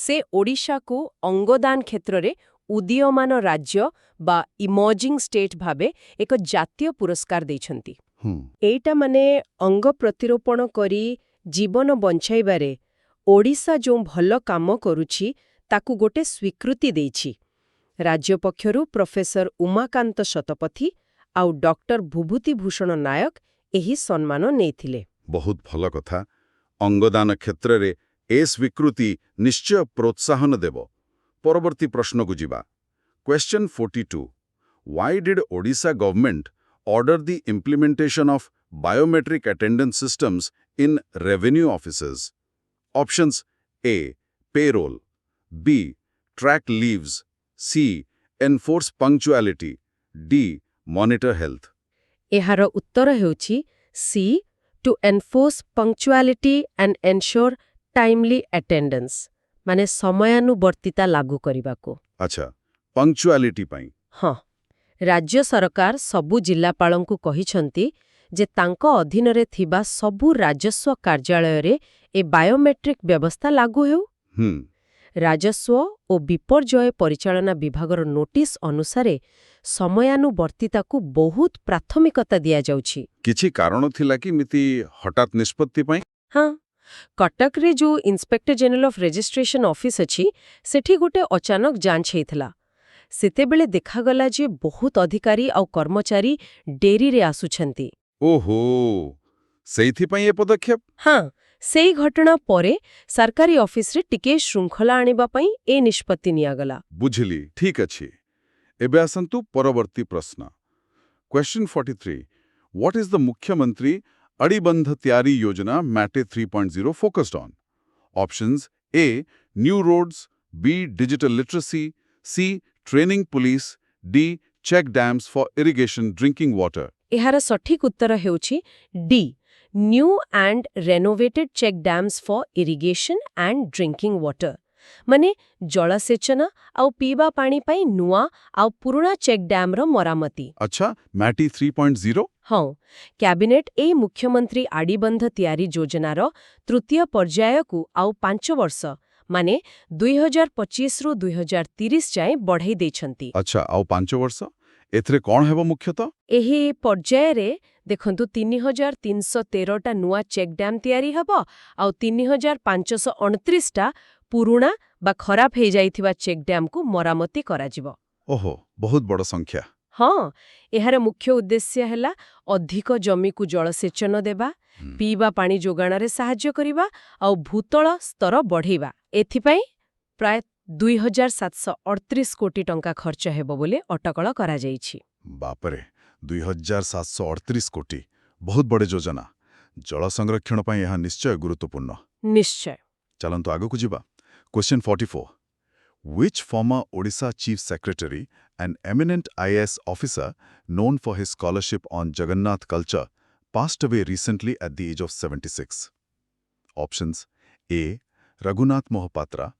ସେ ଓଡ଼ିଶାକୁ ଅଙ୍ଗଦାନ କ୍ଷେତ୍ରରେ ଉଦୀୟମାନ ରାଜ୍ୟ ବା ଇମର୍ଜିଂ ଷ୍ଟେଟ୍ ଭାବେ ଏକ ଜାତୀୟ ପୁରସ୍କାର ଦେଇଛନ୍ତି। ଏଇଟା ମାନେ ଅଙ୍ଗ ପ୍ରତିରୋପଣ କରି ଜୀବନ ବଞ୍ଚାଇବାରେ ଓଡ଼ିଶା ଯେଉଁ ଭଲ କାମ କରୁଛି ତାକୁ ଗୋଟେ ସ୍ୱୀକୃତି ଦେଇଛି। ରାଜ୍ୟ ପକ୍ଷରୁ ପ୍ରଫେସର ଉମାକାନ୍ତ ଶତପଥୀ ଆଉ ଡକ୍ଟର ଭୁଭୂତି ଭୂଷଣ ନାୟକ ଏହି ସମ୍ମାନ ନେଇଥିଲେ। ବହୁତ ଭଲ କଥା। ଅଙ୍ଗଦାନ କ୍ଷେତ୍ରରେ ଏ ସ୍ୱୀକୃତି ନିଶ୍ଚୟ ପ୍ରୋତ୍ସାହନ ଦେବ। ପରବର୍ତ୍ତୀ ପ୍ରଶ୍ନକୁ ଯିବା। Question 42. Why did Odisha government order the implementation of biometric attendance systems in revenue offices? Options A. Payroll, B. Track leaves, C. Enforce punctuality, D. Monitor health. ଏହାର ଉତ୍ତର ହେଉଛି C to enforce punctuality and ensure timely attendance, ମାନେ ସମୟାନୁବର୍ତ୍ତିତା ଲାଗୁ କରିବାକୁ। ଆଚ୍ଛା, ପଙ୍କ୍ଚୁଆଲିଟି ପାଇଁ। ହଁ, ରାଜ୍ୟ ସରକାର ସବୁ ଜିଲ୍ଲାପାଳଙ୍କୁ କହିଛନ୍ତି ଯେ ତାଙ୍କ ଅଧୀନରେ ଥିବା ସବୁ ରାଜସ୍ୱ କାର୍ଯ୍ୟାଳୟରେ ଏ ବାୟୋମେଟ୍ରିକ ବ୍ୟବସ୍ଥା ଲାଗୁ ହେଉ। ରାଜସ୍ୱ ଓ ବିପର୍ଯ୍ୟୟ ପରିଚାଳନା ବିଭାଗର ନୋଟିସ୍ ଅନୁସାରେ ସମୟାନୁବର୍ତ୍ତିତାକୁ ବହୁତ ପ୍ରାଥମିକତା ଦିଆଯାଉଛି। କିଛି କାରଣ ଥିଲା କି ଏମିତି ହଠାତ୍ ନିଷ୍ପତ୍ତି ପାଇଁ? ହଁ, କଟକରେ ଯେଉଁ inspector general of registration office ଅଛି ସେଠି ଗୋଟେ ଅଚାନକ ଯାଞ୍ଚ ହେଇଥିଲା। ସେତେବେଳେ ଦେଖାଗଲା ଯେ ବହୁତ ଅଧିକାରୀ ଆଉ କର୍ମଚାରୀ ଡେରିରେ ଆସୁଛନ୍ତି। ଓହୋ, ସେଇଥିପାଇଁ ଏ ପଦକ୍ଷେପ? ହଁ, ସେଇ ଘଟଣା ପରେ ସରକାରୀ ଅଫିସରେ ଟିକେ ଶୃଙ୍ଖଳା ଆଣିବା ପାଇଁ ଏ ନିଷ୍ପତ୍ତି ନିଆଗଲା। ବୁଝିଲି, ଠିକ୍ ଅଛି। ଏବେ ଆସନ୍ତୁ ପରବର୍ତ୍ତୀ ପ୍ରଶ୍ନ। Question 43. What is the Mukhyamantri Adibandh Tyari Yojana MATE 3.0 focused on? Options A. New roads, B. Digital literacy, C. Training police, D. Check dams for irrigation drinking water. ଏହାର ସଠିକ୍ ଉତ୍ତର ହେଉଛି D new and renovated check dams for irrigation and drinking water, ମାନେ ଜଳସେଚନ ଆଉ ପିଇବା ପାଣି ପାଇଁ ନୂଆ ଆଉ ପୁରୁଣା ଚେକ୍ ଡ୍ୟାମ୍ର ମରାମତି। ଆଚ୍ଛା, MATE 3.0? ହଁ, କ୍ୟାବିନେଟ୍ ଏହି ମୁଖ୍ୟମନ୍ତ୍ରୀ ଆଡ଼ିବନ୍ଧ ତିଆରି ଯୋଜନାର ତୃତୀୟ ପର୍ଯ୍ୟାୟକୁ ଆଉ 5 ବର୍ଷ, ମାନେ 2025ରୁ 2030 ଯାଏଁ ବଢ଼ାଇ ଦେଇଛନ୍ତି। ଆଚ୍ଛା, ଆଉ 5 ବର୍ଷ? ଏଥିରେ କ'ଣ ହେବ ମୁଖ୍ୟତଃ? ଏହି ପର୍ଯ୍ୟାୟରେ ଦେଖନ୍ତୁ 3313ଟା ନୂଆ ଚେକ୍ ଡ୍ୟାମ୍ ତିଆରି ହେବ ଆଉ 3529ଟା ପୁରୁଣା ବା ଖରାପ ହେଇଯାଇଥିବା ଚେକ୍ ଡ୍ୟାମ୍କୁ ମରାମତି କରାଯିବ। ଓହୋ, ବହୁତ ବଡ଼ ସଂଖ୍ୟା। ହଁ, ଏହାର ମୁଖ୍ୟ ଉଦ୍ଦେଶ୍ୟ ହେଲା ଅଧିକ ଜମିକୁ ଜଳସେଚନ ଦେବା, ପିଇବା ପାଣି ଯୋଗାଣରେ ସାହାଯ୍ୟ କରିବା ଆଉ ଭୂତଳ ସ୍ତର ବଢ଼େଇବା। ଏଥିପାଇଁ ପ୍ରାୟ 2738 କୋଟି ଟଙ୍କା ଖର୍ଚ୍ଚ ହେବ ବୋଲି ଅଟକଳ କରାଯାଇଛି। ବାପରେ, 2738 କୋଟି। ବହୁତ ବଡ଼ ଯୋଜନା। ଜଳ ସଂରକ୍ଷଣ ପାଇଁ ଏହା ନିଶ୍ଚୟ ଗୁରୁତ୍ୱପୂର୍ଣ୍ଣ। ନିଶ୍ଚୟ। ଚାଲନ୍ତୁ ଆଗକୁ ଯିବା। Question 44. Which former Odisha Chief Secretary, an eminent IAS officer known for his scholarship on Jagannath culture, passed away recently at the age of 76? Options A. Raghunath Mohapatra,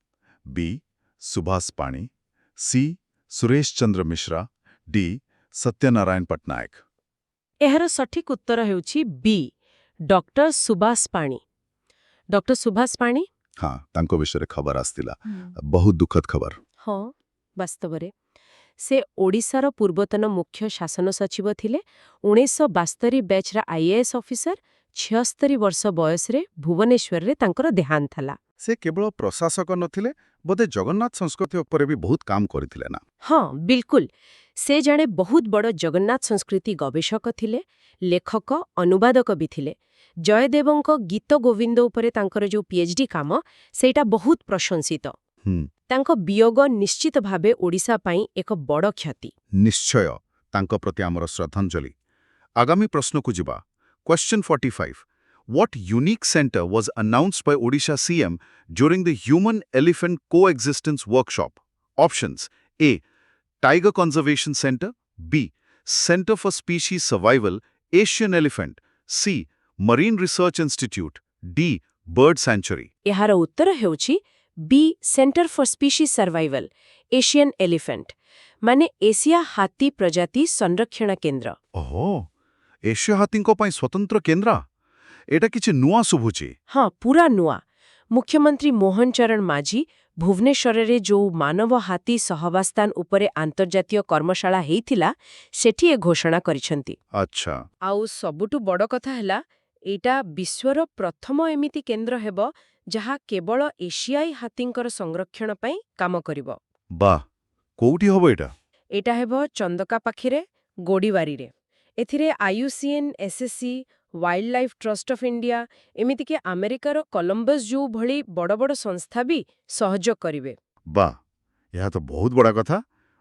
B. Subhas Pani, C. Suresh Chandra Mishra, D. Satyanarayan Patnaik. ଏହାର ସଠିକ୍ ଉତ୍ତର ହେଉଛି B doctor Subhash ପାଣି। Doctor Subhash ପାଣି? ହଁ, ତାଙ୍କ ବିଷୟରେ ଖବର ଆସିଥିଲା। ବହୁତ ଦୁଃଖଦ ଖବର। ହଁ, ବାସ୍ତବରେ ସେ ଓଡ଼ିଶାର ପୂର୍ବତନ ମୁଖ୍ୟ ଶାସନ ସଚିବ ଥିଲେ। 1972 ବ୍ୟାଚ୍ର ଆଇଏଏସ୍ ଅଫିସର, 76 ବର୍ଷ ବୟସରେ ଭୁବନେଶ୍ୱରରେ ତାଙ୍କର ଦେହାନ୍ତ ହେଲା। ସେ କେବଳ ପ୍ରଶାସକ ନଥିଲେ, ବୋଧେ ଜଗନ୍ନାଥ ସଂସ୍କୃତି ଉପରେ ବି ବହୁତ କାମ କରିଥିଲେ ନା? ହଁ, ବିଲକୁଲ। ସେ ଜଣେ ବହୁତ ବଡ଼ ଜଗନ୍ନାଥ ସଂସ୍କୃତି ଗବେଷକ ଥିଲେ, ଲେଖକ, ଅନୁବାଦକ ବି ଥିଲେ। ଜୟଦେବଙ୍କ ଗୀତ ଗୋବିନ୍ଦ ଉପରେ ତାଙ୍କର ଯେଉଁ ପିଏଚ୍ଡି କାମ, ସେଇଟା ବହୁତ ପ୍ରଶଂସିତ। ତାଙ୍କ ବିୟୋଗ ନିଶ୍ଚିତ ଭାବେ ଓଡ଼ିଶା ପାଇଁ ଏକ ବଡ଼ କ୍ଷତି। ନିଶ୍ଚୟ, ତାଙ୍କ ପ୍ରତି ଆମର ଶ୍ରଦ୍ଧାଞ୍ଜଳି। ଆଗାମୀ ପ୍ରଶ୍ନକୁ ଯିବା। Question 45. What unique center was announced by Odisha CM during the Human-Elephant Coexistence Workshop? Options A. Tiger Conservation Center, B. Center for Species Survival, Asian Elephant, C. Marine Research Institute, D. Bird Sanctuary. ଏହାର ଉତ୍ତର ହେଉଛି B centre for species survival, Asian elephant, ମାନେ Asia ହାତୀ ପ୍ରଜାତି ସଂରକ୍ଷଣ କେନ୍ଦ୍ର। ଓହୋ, ଏସୀୟ ହାତୀଙ୍କ ପାଇଁ ସ୍ୱତନ୍ତ୍ର କେନ୍ଦ୍ର? ଏଟା କିଛି ନୂଆ ଶୁଭୁଛି। ହଁ, ପୁରା ନୂଆ। ମୁଖ୍ୟମନ୍ତ୍ରୀ ମୋହନ ଚରଣ ମାଝୀ ଭୁବନେଶ୍ୱରରେ ଯୋଉ ମାନବ ହାତୀ ସହାବସ୍ଥାନ ଉପରେ ଆନ୍ତର୍ଜାତୀୟ କର୍ମଶାଳା ହେଇଥିଲା, ସେଠି ଏ ଘୋଷଣା କରିଛନ୍ତି। ଆଚ୍ଛା। ଆଉ ସବୁଠୁ ବଡ଼ କଥା ହେଲା, ଏଇଟା ବିଶ୍ୱର ପ୍ରଥମ ଏମିତି କେନ୍ଦ୍ର ହେବ ଯାହା କେବଳ ଏସିଆଇ ହାତୀଙ୍କର ସଂରକ୍ଷଣ ପାଇଁ କାମ କରିବ। ବାଃ, କୋଉଠି ହବ ଏଟା? ଏଇଟା ହେବ ଚନ୍ଦକା ପାଖରେ, ଗୋଡ଼ିବାରିରେ। ଏଥିରେ IUCN, SSC, wildlife trust of India, ଏମିତିକି ଆମେରିକାର କଲମ୍ବସ୍ ଜୁ ଭଳି ବଡ଼ ବଡ଼ ସଂସ୍ଥା ବି ସହଯୋଗ କରିବେ। ବାଃ, ଏହା ତ ବହୁତ ବଡ଼ କଥା।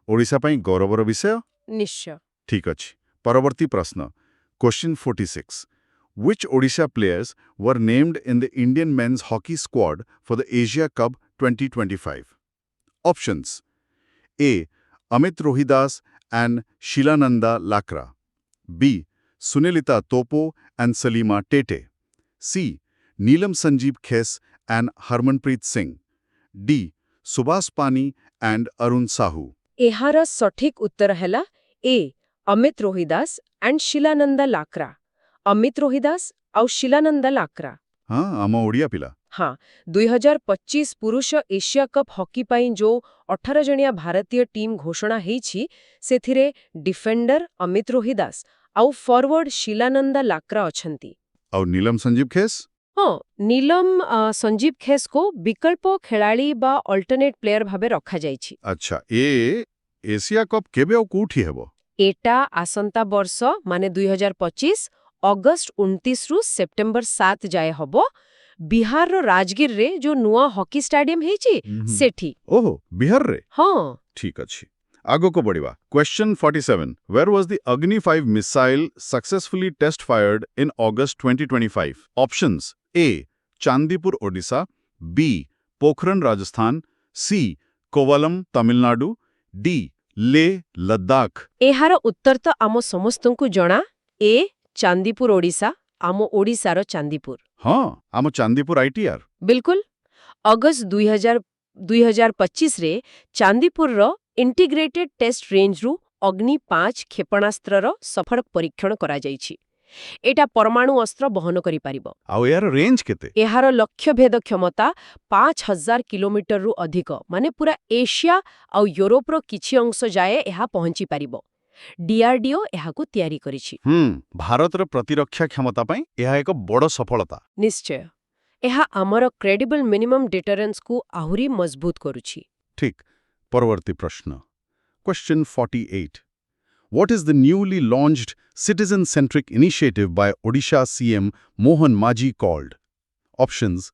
ଓଡ଼ିଶା ପାଇଁ ଗୌରବର ବିଷୟ। ନିଶ୍ଚୟ। ଠିକ୍ ଅଛି। ପରବର୍ତ୍ତୀ ପ୍ରଶ୍ନ, question 46. Which Odisha players were named in the Indian men's hockey squad for the Asia Cup 2025? Options: A. Amit Rohidas and Shilananda Lakra. B. Sunilita Topo and Salima Tete. C. Neelam Sanjeev Khes and Harmanpreet Singh. D. Subhas Pani and Arun Sahu. ଏହାର ସଠିକ୍ ଉତ୍ତର ହେଲା ଏ. Amit Rohidas and Shilanand Lakra. Amit Rohidas ଆଉ ଶିଲାନନ୍ଦ ଲାକ୍ରା। ହଁ, ଆମ ଓଡ଼ିଆ ପିଲା। ହଁ, 2025 ପୁରୁଷ ଏସିଆ କପ୍ ହକି ପାଇଁ ଯୋଉ 18 ଜଣିଆ ଭାରତୀୟ ଟିମ୍ ଘୋଷଣା ହେଇଛି, ସେଥିରେ ଡିଫେଣ୍ଡର ଅମିତ ରୋହିଦାସ ଆଉ ଫରୱାର୍ଡ ଶିଲାନନ୍ଦ ଲାକ୍ରା ଅଛନ୍ତି। ଆଉ ନୀଲମ ସଞ୍ଜୀବ ଖେସ୍? ହଁ, ନୀଲମ ସଞ୍ଜୀବ ଖେସ୍କୁ ବିକଳ୍ପ ଖେଳାଳି ବା ଅଲ୍ଟରନେଟ୍ ପ୍ଲେୟର ଭାବେ ରଖାଯାଇଛି। ଆଚ୍ଛା, ଏସିଆ କପ୍ କେବେ ଆଉ କୋଉଠି ହେବ? ଏଟା ଆସନ୍ତା ବର୍ଷ ମାନେ 2025 ଅଗଷ୍ଟ 29ରୁ ସେପ୍ଟେମ୍ବର 7 ଯାଏ ହବ। ବିହାରର ରାଜଗିରରେ ଯୋଉ ନୂଆ ହକି ଷ୍ଟାଡିୟମ ହେଇଛି, ସେଠି। ଓହୋ, ବିହାରରେ? ହଁ, ଠିକ୍ ଅଛି। ଆଗକୁ ବଢ଼ିବା। Question 47. Where was the Agni 5 missile successfully test fired in August 2025? Options: A. Chandipur, Odisha. B. Pokhran, Rajasthan. C. Kovalam, Tamil Nadu. D. Leh, Ladakh. ଏହାର ଉତ୍ତର ତ ଆମ ସମସ୍ତଙ୍କୁ ଜଣା। ଏ. ଚାନ୍ଦିପୁର, ଓଡ଼ିଶା। ଆମ ଓଡ଼ିଶାର ଚାନ୍ଦିପୁର। ହଁ, ଆମ ଚାନ୍ଦିପୁର ITR। ବିଲକୁଲ। ଅଗଷ୍ଟ 2025ରେ ଚାନ୍ଦିପୁରର ଇଣ୍ଟିଗ୍ରେଟେଡ୍ ଟେଷ୍ଟ ରେଞ୍ଜରୁ ଅଗ୍ନି 5 କ୍ଷେପଣାସ୍ତ୍ରର ସଫଳ ପରୀକ୍ଷଣ କରାଯାଇଛି। ଏଟା ପରମାଣୁ ଅସ୍ତ୍ର ବହନ କରିପାରିବ। ଆଉ ଏହାର ରେଞ୍ଜ କେତେ? ଏହାର ଲକ୍ଷ୍ୟଭେଦ କ୍ଷମତା 5000 କିଲୋମିଟରରୁ ଅଧିକ, ମାନେ ପୁରା ଏସିଆ ଆଉ ୟୁରୋପର କିଛି ଅଂଶ ଯାଏ ଏହା ପହଞ୍ଚିପାରିବ। DRDO ଏହାକୁ ତିଆରି କରିଛି। ଭାରତର ପ୍ରତିରକ୍ଷା କ୍ଷମତା ପାଇଁ ଏହା ଏକ ବଡ଼ ସଫଳତା। ନିଶ୍ଚୟ। ଏହା ଆମର କ୍ରେଡିବଲ୍ ମିନିମମ୍ ଡିଟରେନ୍ସକୁ ଆହୁରି ମଜବୁତ କରୁଛି। ଠିକ୍। ପରବର୍ତ୍ତୀ ପ୍ରଶ୍ନ। Question 48. What is the newly launched citizen-centric initiative by Odisha CM Mohan Majhi called? Options: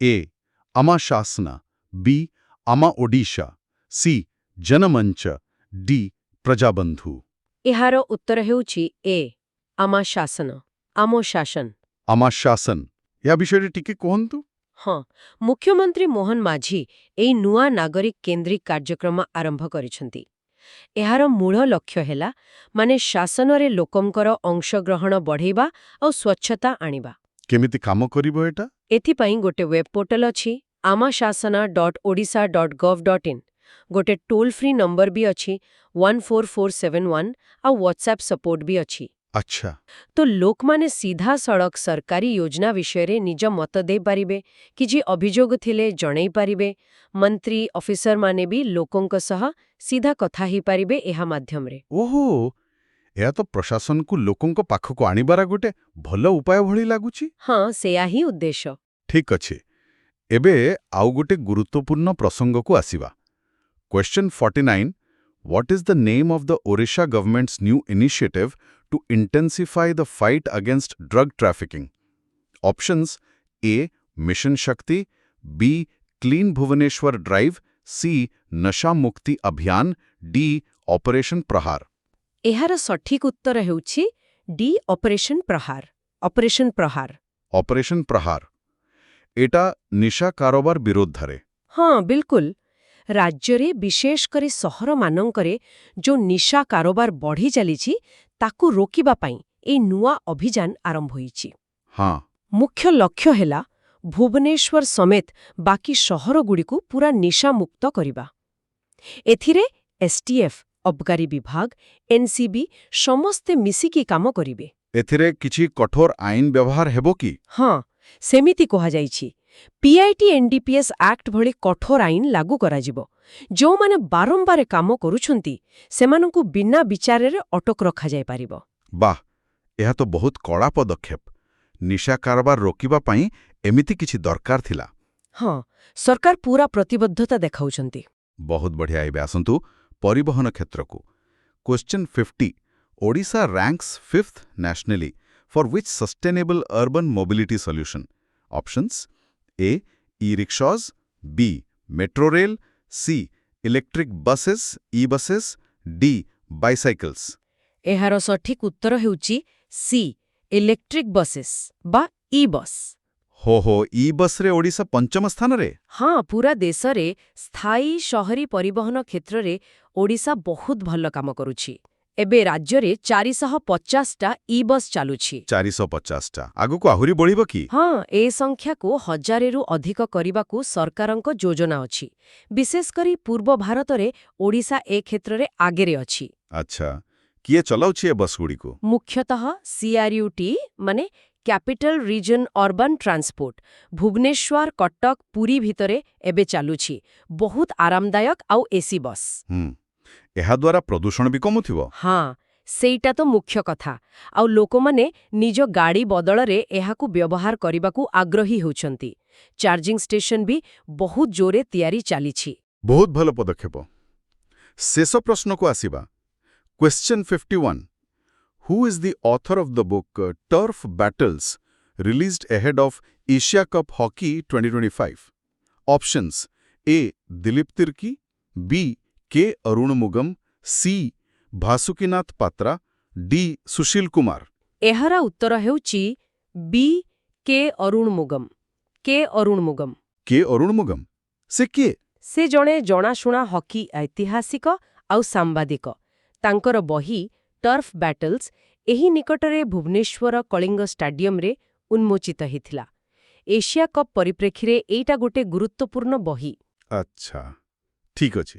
A. Ama Shasana. B. Ama Odisha. C. Janamancha. D. Prajabandhu. ଏହାର ଉତ୍ତର ହେଉଛି ଏ. ଆମ ଶାସନ। ଆମ ଶାସନ। Ama Shasan. ଏହା ବିଷୟରେ ଟିକେ କୁହନ୍ତୁ। ହଁ, ମୁଖ୍ୟମନ୍ତ୍ରୀ ମୋହନ ମାଝୀ ଏହି ନୂଆ ନାଗରିକ କେନ୍ଦ୍ରିକ କାର୍ଯ୍ୟକ୍ରମ ଆରମ୍ଭ କରିଛନ୍ତି। ଏହାର ମୂଳ ଲକ୍ଷ୍ୟ ହେଲା ମାନେ ଶାସନରେ ଲୋକଙ୍କର ଅଂଶଗ୍ରହଣ ବଢ଼େଇବା ଆଉ ସ୍ୱଚ୍ଛତା ଆଣିବା। କେମିତି କାମ କରିବ ଏଟା? ଏଥିପାଇଁ ଗୋଟେ ୱେବ୍ ପୋର୍ଟାଲ ଅଛି, amashasana.odisha.gov.in। ଗୋଟେ ଟୋଲ୍ ଫ୍ରି ନମ୍ବର ବି ଅଛି, 14471, ଆଉ ହ୍ୱାଟ୍ସଆପ୍ ସପୋର୍ଟ ବି ଅଛି। ଆଚ୍ଛା। ତ ଲୋକମାନେ ସିଧାସଳଖ ସରକାରୀ ଯୋଜନା ବିଷୟରେ ନିଜ ମତ ଦେଇପାରିବେ, କିଛି ଅଭିଯୋଗ ଥିଲେ ଜଣାଇ ପାରିବେ। ମନ୍ତ୍ରୀ ଅଫିସରମାନେ ବି ଲୋକଙ୍କ ସହ ସିଧା କଥା ହେଇପାରିବେ ଏହା ମାଧ୍ୟମରେ। ଓହୋ, ଏହା ତ ପ୍ରଶାସନକୁ ଲୋକଙ୍କ ପାଖକୁ ଆଣିବାର ଗୋଟେ ଭଲ ଉପାୟ ଭଳି ଲାଗୁଛି। ହଁ, ସେୟା ହିଁ ଉଦ୍ଦେଶ୍ୟ। ଠିକ୍ ଅଛି। ଏବେ ଆଉ ଗୋଟେ ଗୁରୁତ୍ୱପୂର୍ଣ୍ଣ ପ୍ରସଙ୍ଗକୁ ଆସିବା। Question 49. What is the name of the Odisha government's new initiative to intensify the fight against drug trafficking? Options: A. Mission Shakti. B. Clean Bhubaneswar Drive. C. Nasha Mukti Abhiyan. D. Operation Prahar. ଏହାର ସଠିକ୍ ଉତ୍ତର ହେଉଛି D. Operation ପ୍ରହାର। Operation ପ୍ରହାର। Operation ପ୍ରହାର। ଏଟା ନିଶା କାରବାର ବିରୋଧରେ। ହଁ, ବିଲକୁଲ। ରାଜ୍ୟରେ ବିଶେଷ କରି ସହରମାନଙ୍କରେ ଯୋଉ ନିଶା କାରବାର ବଢ଼ି ଚାଲିଛି, ତାକୁ ରୋକିବା ପାଇଁ ଏହି ନୂଆ ଅଭିଯାନ ଆରମ୍ଭ ହୋଇଛି। ହଁ। ମୁଖ୍ୟ ଲକ୍ଷ୍ୟ ହେଲା ଭୁବନେଶ୍ୱର ସମେତ ବାକି ସହରଗୁଡ଼ିକୁ ପୁରା ନିଶାମୁକ୍ତ କରିବା। ଏଥିରେ STF ଅବକାରୀ ବିଭାଗ, ଏନ୍ସିବି ସମସ୍ତେ ମିଶିକି କାମ କରିବେ। ଏଥିରେ କିଛି କଠୋର ଆଇନ ବ୍ୟବହାର ହେବ କି? ହଁ, ସେମିତି କୁହାଯାଇଛି। ପିଆଇଟି ଏନ୍ଡିପିଏସ୍ ଆକ୍ଟ ଭଳି କଠୋର ଆଇନ ଲାଗୁ କରାଯିବ। ଯେଉଁମାନେ ବାରମ୍ବାର କାମ କରୁଛନ୍ତି ସେମାନଙ୍କୁ ବିନା ବିଚାରରେ ଅଟକ ରଖାଯାଇପାରିବ। ବାଃ, ଏହା ତ ବହୁତ କଡ଼ା ପଦକ୍ଷେପ। ନିଶା କାରବାର ରୋକିବା ପାଇଁ ଏମିତି କିଛି ଦରକାର ଥିଲା। ହଁ, ସରକାର ପୁରା ପ୍ରତିବଦ୍ଧତା ଦେଖାଉଛନ୍ତି। ବହୁତ ବଢ଼ିଆ। ଏବେ ଆସନ୍ତୁ ପରିବହନ କ୍ଷେତ୍ରକୁ। Question 50 Odisha ranks 5th nationally for which sustainable urban mobility solution? Options A e-rickshaws, B metro rail, C electric buses e-buses, D bicycles. ଏହାର ସଠିକ୍ ଉତ୍ତର ହେଉଛି ସି ଇଲେକ୍ଟ୍ରିକ୍ ବସେସ୍ ବା ଇ-ବସ୍। ହୋ, ଇ-ବସ୍ରେ ଓଡ଼ିଶା ପଞ୍ଚମ ସ୍ଥାନରେ? ହଁ, ପୁରା ଦେଶରେ ସ୍ଥାୟୀ ସହରୀ ପରିବହନ କ୍ଷେତ୍ରରେ ଓଡ଼ିଶା ବହୁତ ଭଲ କାମ କରୁଛି। ଏବେ ରାଜ୍ୟରେ 450ଟା ଇ-ବସ୍ ଚାଲୁଛି। 450ଟା। ଆଗକୁ ଆହୁରି ବଢ଼ିବ କି? ହଁ, ଏ ସଂଖ୍ୟାକୁ 1000ରୁ ଅଧିକ କରିବାକୁ ସରକାରଙ୍କ ଯୋଜନା ଅଛି। ବିଶେଷ କରି ପୂର୍ବ ଭାରତରେ ଓଡ଼ିଶା ଏ କ୍ଷେତ୍ରରେ ଆଗରେ ଅଛି। ଆଚ୍ଛା, କିଏ ଚଲାଉଛି ଏ ବସ୍ଗୁଡ଼ିକୁ? ମୁଖ୍ୟତଃ ସିଆର୍ୟୁଟି ମାନେ capital region urban transport Bhubaneswar, Cuttack, Puri ଭିତରେ ଏବେ ଚାଲୁଛି। ବହୁତ ଆରାମଦାୟକ ଆଉ ଏସି ବସ୍। ଏହାଦ୍ୱାରା ପ୍ରଦୂଷଣ ବି କମୁଥିବ? ହଁ, ସେଇଟା ତ ମୁଖ୍ୟ କଥା। ଆଉ ଲୋକମାନେ ନିଜ ଗାଡ଼ି ବଦଳରେ ଏହାକୁ ବ୍ୟବହାର କରିବାକୁ ଆଗ୍ରହୀ ହେଉଛନ୍ତି। ଚାର୍ଜିଂ ଷ୍ଟେସନ ବି ବହୁତ ଜୋରେ ତିଆରି ଚାଲିଛି। ବହୁତ ଭଲ ପଦକ୍ଷେପ। ଶେଷ ପ୍ରଶ୍ନକୁ ଆସିବା। Question 51 who is the author of the book turf battles released ahead of Asia cup hockey 2025? Options A Dilip Tirkey, B K Arumugam, C Vasukinath Patra, D Sushil Kumar. ଏହାର ଉତ୍ତର ହେଉଛି ବି କେ ଅରୁଣମୁଗମ୍। କେ ଅରୁଣମୁଗମ୍। କେ ଅରୁଣମୁଗମ୍? ସେ କିଏ? ସେ ଜଣେ ଜଣାଶୁଣା ହକି ଐତିହାସିକ ଆଉ ସାମ୍ବାଦିକ। ତାଙ୍କର ବହି ଟର୍ଫ ବ୍ୟାଟଲ୍ସ ଏହି ନିକଟରେ ଭୁବନେଶ୍ୱର କଳିଙ୍ଗ ଷ୍ଟାଡିୟମରେ ଉନ୍ମୋଚିତ ହୋଇଥିଲା। ଏସିଆ କପ୍ ପରିପ୍ରେକ୍ଷୀରେ ଏଇଟା ଗୋଟେ ଗୁରୁତ୍ୱପୂର୍ଣ୍ଣ ବହି। ଆଚ୍ଛା, ଠିକ୍ ଅଛି।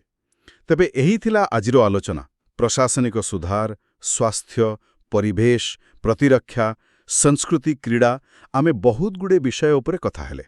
ତେବେ ଏହି ଥିଲା ଆଜିର ଆଲୋଚନା। ପ୍ରଶାସନିକ ସୁଧାର, ସ୍ୱାସ୍ଥ୍ୟ, ପରିବେଶ, ପ୍ରତିରକ୍ଷା, ସଂସ୍କୃତି, କ୍ରୀଡ଼ା ଆମେ ବହୁତଗୁଡ଼େ ବିଷୟ ଉପରେ କଥା ହେଲେ।